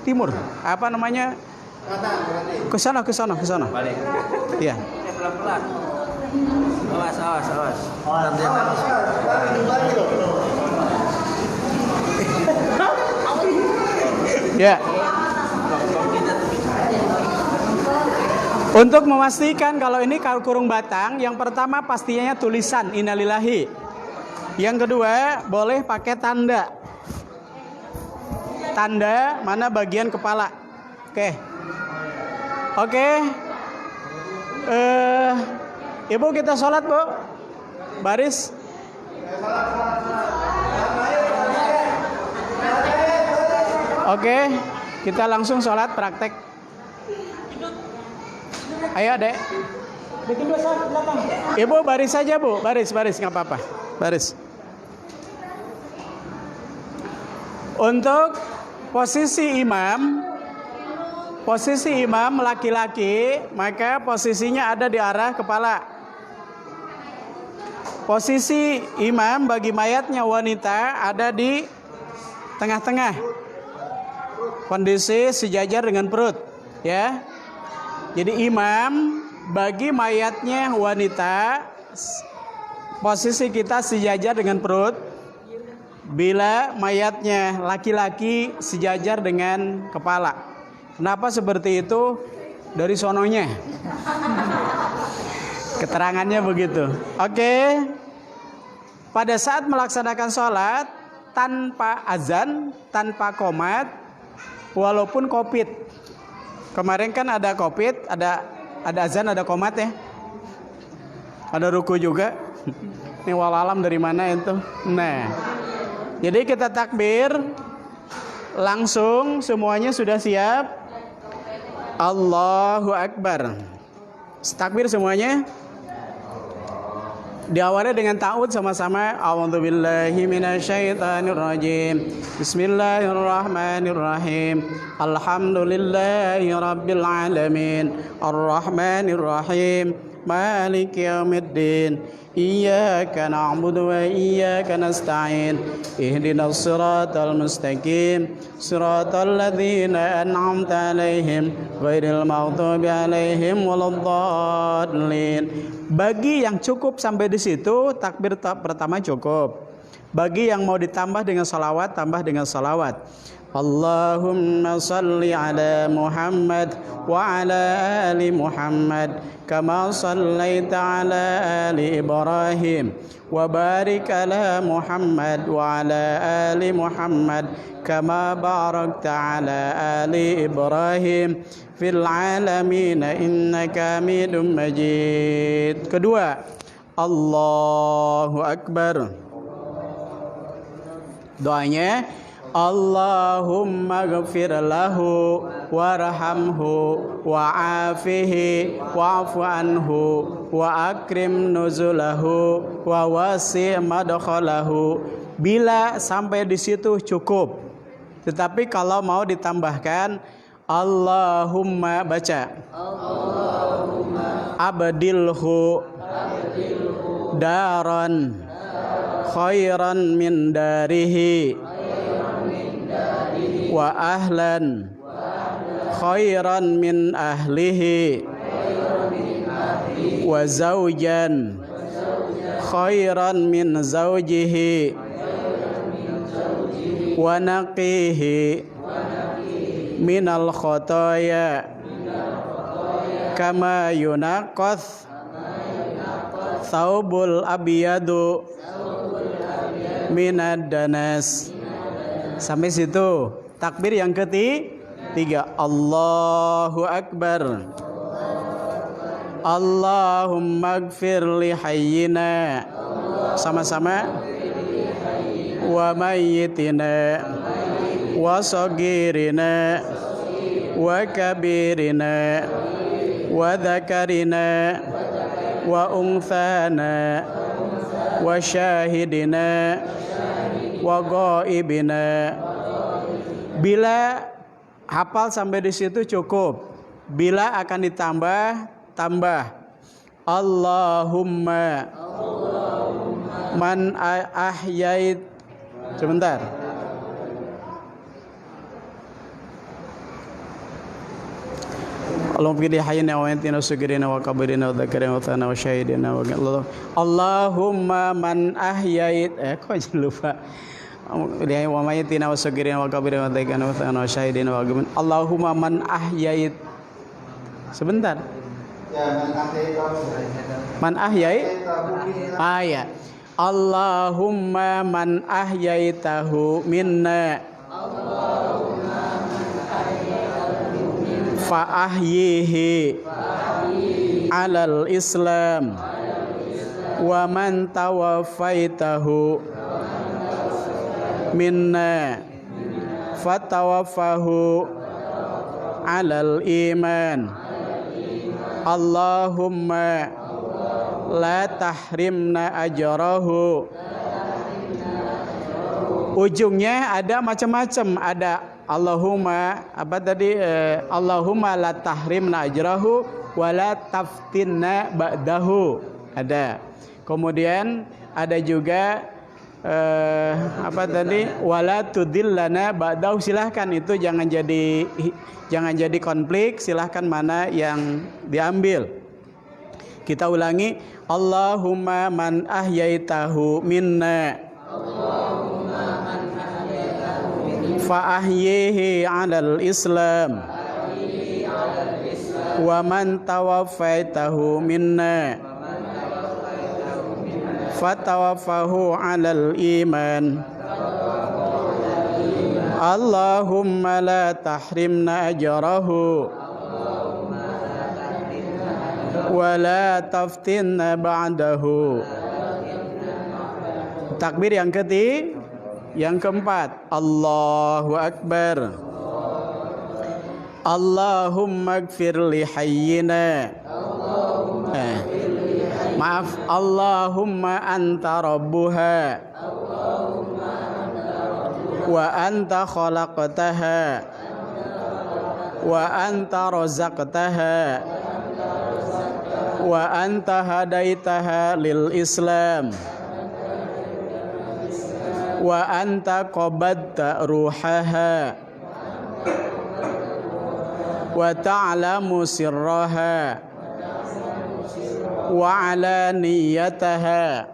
timur. Kanan berarti. Ke sana. Balik. Iya. Pelan-pelan. Awas. Ya. Untuk memastikan kalau ini kurung batang, yang pertama pastinya tulisan innalillahi. Yang kedua, boleh pakai tanda. Tanda mana bagian kepala. Oke. Ibu kita sholat, Bu. Baris. Oke, kita langsung sholat praktek. Ayo, Dek. Ibu baris saja, Bu. Baris, nggak apa-apa. Baris. Untuk posisi imam laki-laki, maka posisinya ada di arah kepala. Posisi imam bagi mayatnya wanita ada di tengah-tengah. Kondisi sejajar dengan perut, ya. Jadi imam bagi mayatnya wanita, posisi kita sejajar dengan perut. Bila mayatnya laki-laki sejajar dengan kepala. Kenapa seperti itu? Dari sononya. Keterangannya begitu. Oke. Pada saat melaksanakan sholat tanpa azan, tanpa qomat, walaupun kopit. Kemarin kan ada kopit, ada azan, ada qomat ya. Ada ruku juga. Ini walalam dari mana itu? Nah, jadi kita takbir langsung, semuanya sudah siap. Allahu Akbar. Takbir semuanya. Diawali dengan ta'awud sama-sama. A'udzubillahi minasyaitonirrajim. Bismillahirrahmanirrahim. Alhamdulillahi rabbil alamin. Arrahmanirrahim. Maliki yaumiddin. Iyyaka na'budu wa iyyaka nasta'in. Ihdinas siratal mustaqim. Siratal ladzina an'amta 'alaihim ghairil maghdubi 'alaihim waladdallin. Bagi yang cukup sampai di situ, takbir pertama cukup. Bagi yang mau ditambah dengan salawat, tambah dengan salawat. Allahumma salli ala Muhammad wa ala ali Muhammad kama sallaita ala ali Ibrahim wa barik ala Muhammad wa ala ali Muhammad kama barakta ala ali Ibrahim fil alamin innaka Hamidum Majid. Kedua, Allahu Akbar. Doanya Allahumma ghafir lahu warhamhu wa'afihi wa'fu anhu wa akrim nuzulahu wa wasi' madkhalahu. Bila sampai di situ cukup. Tetapi kalau mau ditambahkan Allahumma, baca Allahumma abdilhu daran khairan min darihi wa ahlan khairan min ahlihi wa zawjan khairan min zawjihi wa naqihi minal khotoya kama yunaqqath thawbul abyadu minad danas. Sampai situ. Takbir yang ketiga, Allahu Akbar. Allahumma gfir li hayyina, sama-sama, wa mayyitina wa sagirina wa kabirina wa dhakarina wa unthana wa syahidina wa ghaibina. Bila hafal sampai di situ cukup. Bila akan ditambah, tambah. Allahumma man ahyait. Sebentar. Allahumma pilih hayyina wa antina sugirina wa kabirina wa dzakarina wa thana wa syahidina wa Allahumma man ahyait. Kok jadi lupa. Wa mayyitina wa sugirina wa kabirina wa dzakarina wa thana wa syahidina wa Allahumma man ahyait. Sebentar. Man ahyait. Ya. Allahumma man ahyaitahu minna fa ahyihi alal Islam wa man tawaffaitahu minna fatawaffahu alal iman. Allahumma la tahrimna ajrahu. Ujungnya ada macam-macam. Ada Allahumma apa tadi? Allahumma la tahrimna ajrahu wa la taftinna ba'dahu. Ada. Kemudian ada juga apa tadi? Wala tudillana ba'dahu. Silahkan, itu jangan jadi konflik. Silahkan mana yang diambil. Kita ulangi. Allahumma man ahyaitahu minna fa ahyihi 'alal Islam wa man tawaffaitahu minna fatawaffahu 'alal iman. Allahumma la tahrimna ajrahu wa la taftinna ba'dahu. Takbir yang keempat, Allahu Akbar. Allahumma gfir li hayyina. Maaf, Allahumma anta rabbuha wa anta khalaqtaha wa anta razaqtaha wa anta hadaitaha lil Islam wa anta qabadta ruhaha wa ta'lamu sirraha wa alaniyataha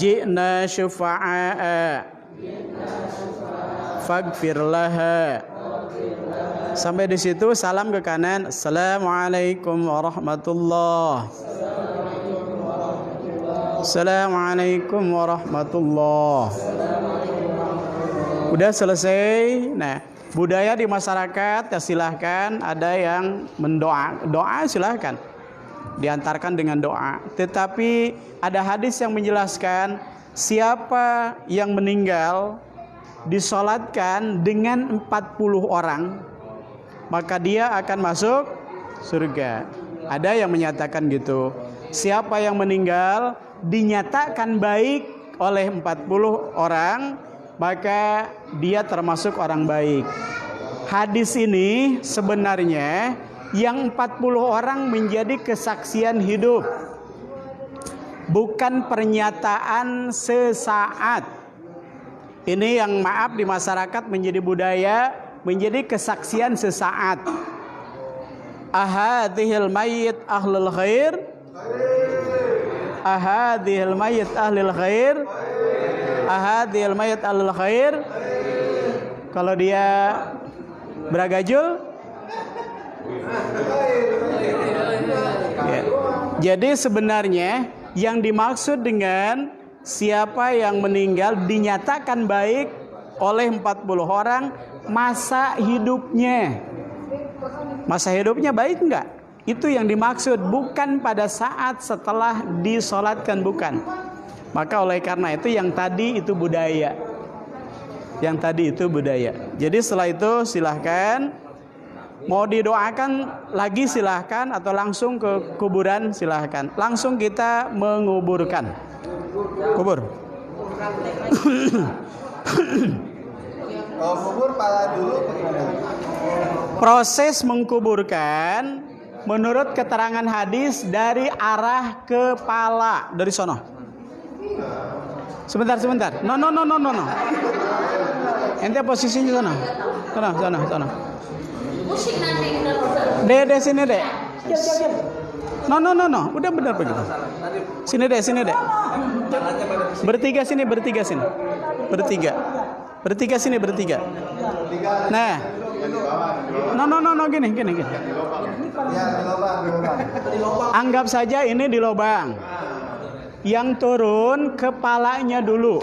ji'na syufa'a faghfir laha. Sampai di situ salam ke kanan. Assalamualaikum warahmatullahi. Assalamualaikum warahmatullahi. Udah selesai. Nah, budaya di masyarakat ya silahkan, ada yang doa silahkan diantarkan dengan doa. Tetapi ada hadis yang menjelaskan siapa yang meninggal disolatkan dengan 40 orang maka dia akan masuk surga. Ada yang menyatakan gitu. Siapa yang meninggal dinyatakan baik oleh 40 orang maka dia termasuk orang baik. Hadis ini sebenarnya yang 40 orang menjadi kesaksian hidup, bukan pernyataan sesaat. Ini yang maaf di masyarakat menjadi budaya, menjadi kesaksian sesaat. Ahadihil mayyit ahlul khair, ahadihil mayyit ahlul khair, ahadihil mayyit ahlul khair. Kalau dia beragajul ya. Jadi sebenarnya yang dimaksud dengan siapa yang meninggal dinyatakan baik oleh 40 orang masa hidupnya. Masa hidupnya baik enggak? Itu yang dimaksud, bukan pada saat setelah disolatkan, bukan. Maka oleh karena itu yang tadi itu budaya. Yang tadi itu budaya. Jadi setelah itu silahkan, mau didoakan lagi silahkan, atau langsung ke kuburan silahkan. Langsung kita menguburkan. Kubur. Kalau kubur pala dulu bagaimana? Proses mengkuburkan menurut keterangan hadis dari arah kepala, dari sono. Sebentar. No. Ente posisinya sana. Musik nanti Dek sini dek. No. Udah benar begitu. Sini dek. Bertiga sini. Bertiga sini. Nah. No, gini. Ya, di lubang. Anggap saja ini di lubang. Yang turun kepalanya dulu.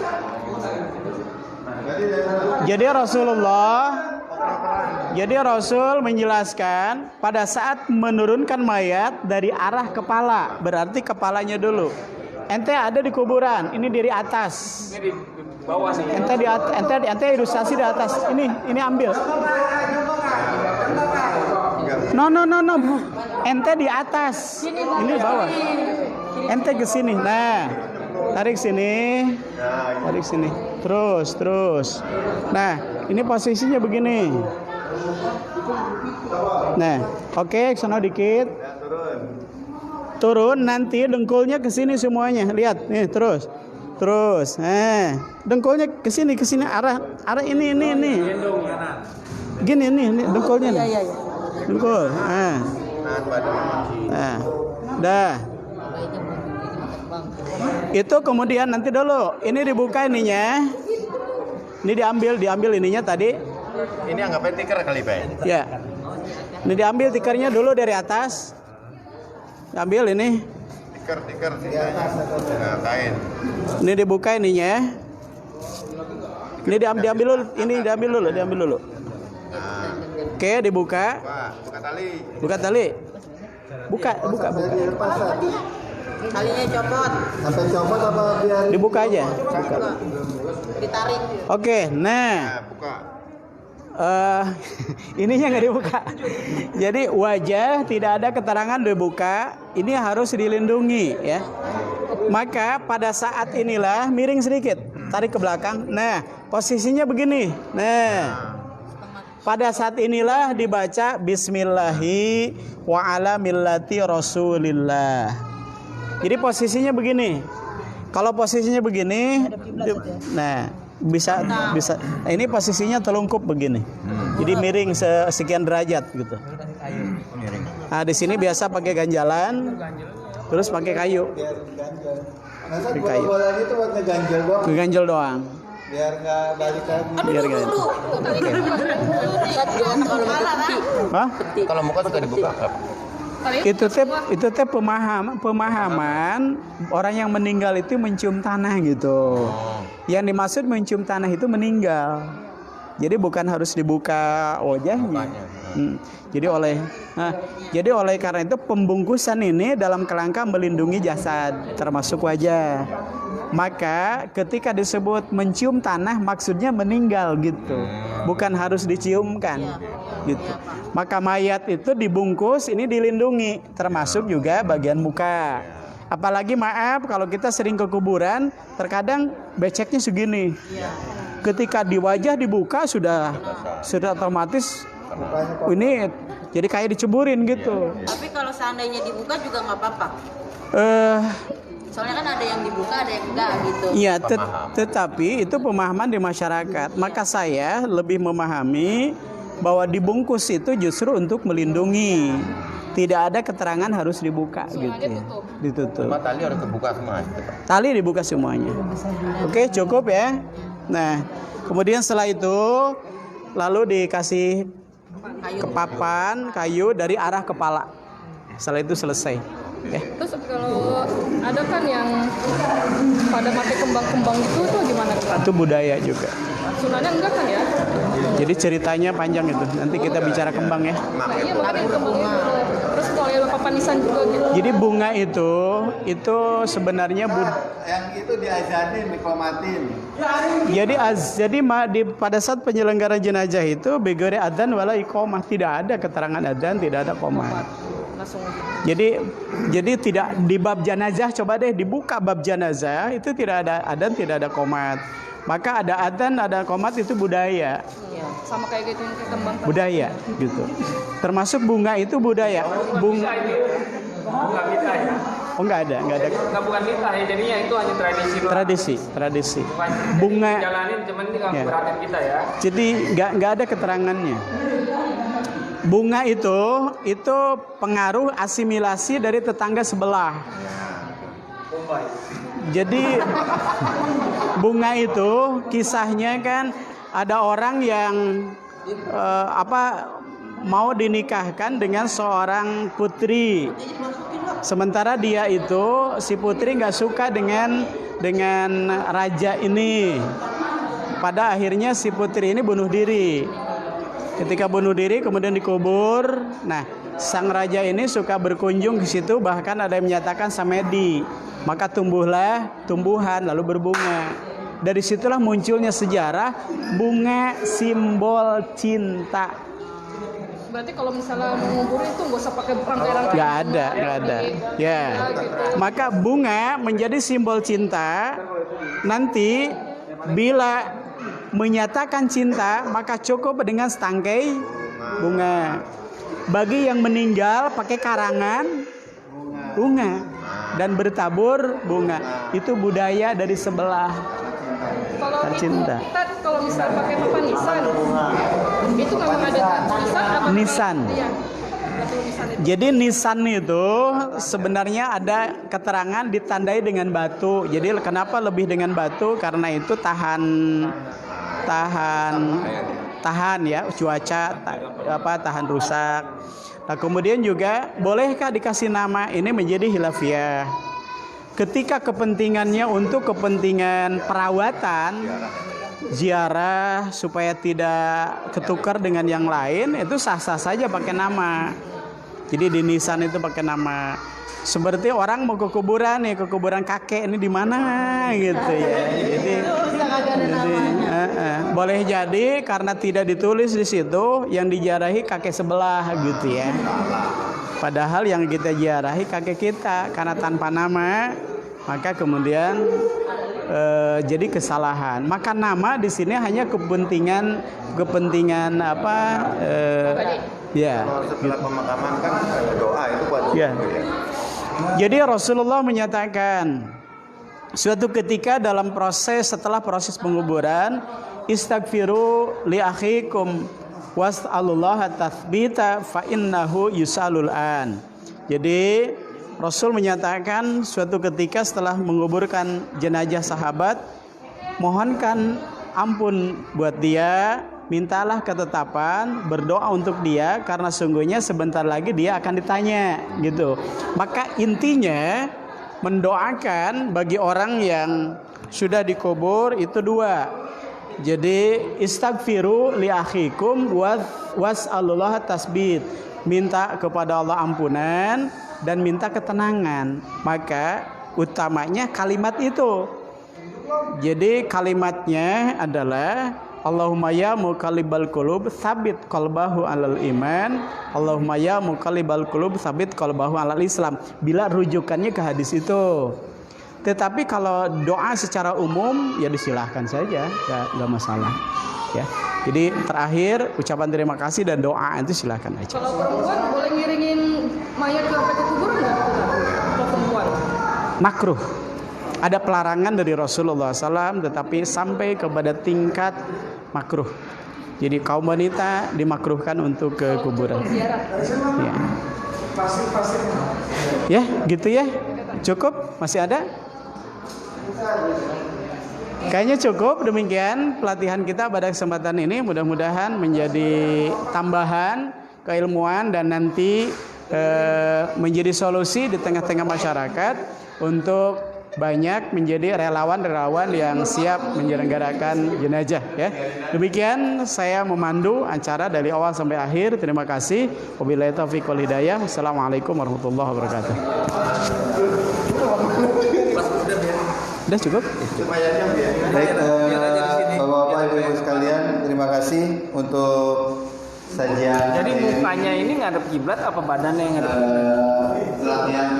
Jadi Rasul menjelaskan pada saat menurunkan mayat dari arah kepala, berarti kepalanya dulu. Ente ada di kuburan, ini dari atas. Ini di bawah sih. Ente ilustrasi di atas. Ini ambil. No. Ente di atas. Ini bawah. Ente ke sini. Nah, tarik sini. Terus. Nah, ini posisinya begini. Nah, oke, sono dikit. Turun, nanti dengkulnya ke sini semuanya. Lihat, nih, terus. Dengkulnya ke sini arah ini. Gini nih dengkulnya nih. Iya. Dengkul. Nah. Dah. Itu kemudian nanti dulu. Ini dibuka ininya. Ini diambil ininya tadi. Ini anggapnya tikar kali, Pak. Ya. Ini diambil tikernya dulu dari atas. Ambil ini. Tikar nah, kain. Ini dibuka ininya. Ini diambil dulu. Oke, dibuka. Buka tali. Buka. Talinya copot. Sampai copot apa biar Dibuka aja. Ditarik. Oke, nah. Buka. ininya nggak dibuka. Jadi wajah tidak ada keterangan dibuka, ini harus dilindungi ya. Maka pada saat inilah miring sedikit, tarik ke belakang. Nah, posisinya begini. Nah, pada saat inilah dibaca Bismillahi wa ala millati Rasulillah. Jadi posisinya begini. Kalau posisinya begini, nah bisa. Nah, ini posisinya telungkup begini. Jadi miring sekian derajat gitu. Nah, di sini biasa pakai ganjalan, terus pakai kayu. Masa Pakai kayu. bola-bola itu buat ngeganjel doang? Ganjel doang. Biar nggak balik lagi. Biar nggak. Hah? Kalau muka suka dibuka. Itu teh pemahaman orang yang meninggal itu mencium tanah gitu. Yang dimaksud mencium tanah itu meninggal. Jadi bukan harus dibuka wajahnya. Jadi oleh karena itu pembungkusan ini dalam kerangka melindungi jasad termasuk wajah. Maka ketika disebut mencium tanah maksudnya meninggal gitu. Bukan harus diciumkan gitu. Maka mayat itu dibungkus ini dilindungi termasuk juga bagian muka. Apalagi maaf kalau kita sering ke kuburan terkadang beceknya segini. Ketika di wajah dibuka sudah otomatis ini jadi kayak diceburin gitu. Tapi kalau seandainya dibuka juga nggak apa-apa. Soalnya kan ada yang dibuka, ada yang enggak gitu. Iya, tetapi itu pemahaman di masyarakat. Maka saya lebih memahami bahwa dibungkus itu justru untuk melindungi. Tidak ada keterangan harus dibuka gitu. Ditutup. Cuma tali harus terbuka semua. Tali dibuka semuanya. Oke, cukup ya. Nah, kemudian setelah itu lalu dikasih kepapan kayu dari arah kepala. Setelah itu selesai. Okay. Terus kalau ada kan yang pada pakai kembang-kembang gitu tuh gimana? Itu budaya juga. Sunahnya enggak kan ya? Jadi ceritanya panjang itu. Nanti kita bicara kembang ya. Nah, iya makanya kembang itu. Terus kalau yang papan nisan juga gitu. Jadi bunga itu sebenarnya Yang itu diajarin, dikomatin. jadi pada saat penyelenggaraan jenazah itu begore adzan wala iqomah, tidak ada keterangan adzan, tidak ada qomat. Langsung. Jadi tidak di bab jenazah, coba deh dibuka bab jenazah itu tidak ada adzan, tidak ada qomat. Maka ada adzan, ada qomat itu budaya. Iya, sama kayak gitu yang kembang. Budaya gitu. Termasuk bunga itu budaya. Bunga mitah ya. Oh enggak ada. Enggak bukan mitah ya, jadinya itu hanya Tradisi. Bukan, Bunga jalanin cuman ini kan ya. perhatian kita ya. Jadi enggak ada keterangannya. Bunga itu pengaruh asimilasi dari tetangga sebelah. Jadi bunga itu kisahnya kan ada orang yang mau dinikahkan dengan seorang putri. Sementara dia itu si putri nggak suka dengan raja ini. Pada akhirnya si putri ini bunuh diri. Ketika bunuh diri kemudian dikubur. Nah, sang raja ini suka berkunjung ke situ, bahkan ada yang menyatakan samedi. Maka tumbuhlah tumbuhan lalu berbunga. Dari situlah munculnya sejarah bunga simbol cinta. Berarti kalau misalnya mengubur itu nggak usah pakai rangkaian. Nggak ada. Ya. Maka bunga menjadi simbol cinta. Nanti bila menyatakan cinta maka cukup dengan setangkai bunga. Bagi yang meninggal pakai karangan bunga dan bertabur bunga. Itu budaya dari sebelah. Kalau cinta. Kita kalau misalnya pakai papan nisan, itu memang ada nisan apa? Nisan. Iya. Nisan itu. Jadi nisan itu sebenarnya ada keterangan ditandai dengan batu. Jadi kenapa lebih dengan batu? Karena itu tahan ya cuaca, tahan rusak. Nah, kemudian juga bolehkah dikasih nama? Ini menjadi khilafiyah. Ketika kepentingannya untuk kepentingan perawatan, ziarah supaya tidak ketukar dengan yang lain, itu sah-sah saja pakai nama. Jadi di nisan itu pakai nama. Seperti orang mau ke kuburan nih, ke kuburan kakek ini di mana gitu ya. Jadi boleh jadi karena tidak ditulis di situ yang dijarahi kakek sebelah gitu ya. Padahal yang kita jarahi kakek kita karena tanpa nama, maka kemudian jadi kesalahan. Maka nama di sini hanya kepentingan apa? Ya. Kalau setelah pemakaman kan doa itu wajib. Ya. Jadi Rasulullah menyatakan suatu ketika dalam setelah proses penguburan, istaghfiru li akhikum was'alullaha tathbita fa innahu yusalul an. Jadi Rasul menyatakan suatu ketika setelah menguburkan jenazah sahabat, mohonkan ampun buat dia, mintalah ketetapan, berdoa untuk dia karena sungguhnya sebentar lagi dia akan ditanya gitu. Maka intinya mendoakan bagi orang yang sudah dikubur itu dua. Jadi istaghfiru li akhikum was'alullaha tasbit. Minta kepada Allah ampunan dan minta ketenangan. Maka utamanya kalimat itu. Jadi kalimatnya adalah Allahumma ya muqallibal qulub tsabit qalbahu alal iman. Allahumma ya muqallibal qulub tsabit qalbahu alal Islam. Bila rujukannya ke hadis itu. Tetapi kalau doa secara umum ya disilahkan saja, ya enggak masalah. Ya. Jadi terakhir ucapan terima kasih dan doa itu silahkan aja. Kalau perempuan boleh ngiringin mayat sampai ke kuburan nggak? Kalau perempuan? Makruh. Ada pelarangan dari Rasulullah SAW, tetapi sampai kepada tingkat makruh. Jadi kaum wanita dimakruhkan untuk ke kuburan. Ya. Ya, gitu ya. Cukup? Masih ada? Kayaknya cukup. Demikian pelatihan kita pada kesempatan ini. Mudah-mudahan menjadi tambahan keilmuan dan nanti menjadi solusi di tengah-tengah masyarakat untuk banyak menjadi relawan-relawan yang siap menyelenggarakan jenazah ya. Demikian saya memandu acara dari awal sampai akhir. Terima kasih. Wabillahi taufiq wal hidayah. Wassalamualaikum warahmatullahi wabarakatuh. Udah cukup? Baik, Bapak Ibu sekalian, terima kasih untuk sajian. Jadi mukanya ini ngadep kiblat apa badannya yang ngadep?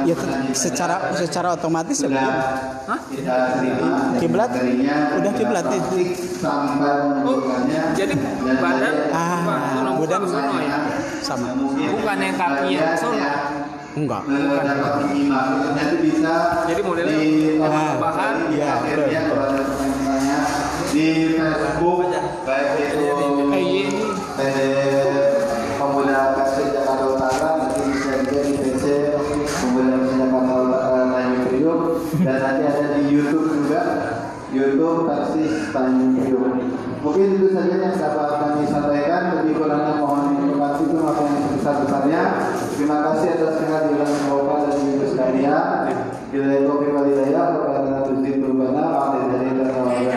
Ya secara otomatis ya. Hah? Kiblat udah kiblat nih. Jadi badan badan ya? sama. Bukan yang kaki yang sono. Enggak. Jadi modelnya bahan ya, di Facebook baik itu Pemuda Kasih Jakarta Utara, nanti bisa juga di PC Pemuda Kasih Jakarta Utara Tanjung Priok, dan nanti ada di YouTube juga, YouTube Persis Tanjung. Mungkin itu saja yang dapat kami sampaikan. Lebih kurangnya mohon informasi itu apa yang sebesar-besarnya. Terima kasih atas kehadiran Bapak dan Ibu sekalian. Bila itu kembali kepada Nabi Turbana, akhir dari terima kasih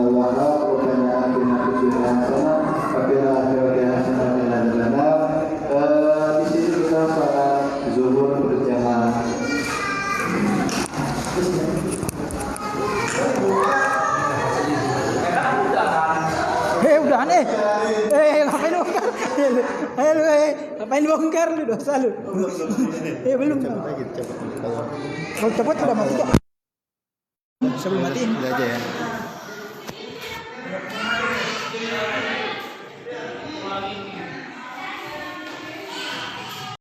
Allah. Bukannya akhirnya kesulitan sana, tapi akhirnya sana dan di sini kita salat zuhur berjamaah. Udahan ngapain bongkar? Ngapain bongkar lu dosa lu? Belum. Kalau cepat sudah mati kok. Sebelum mati. Udah aja ya.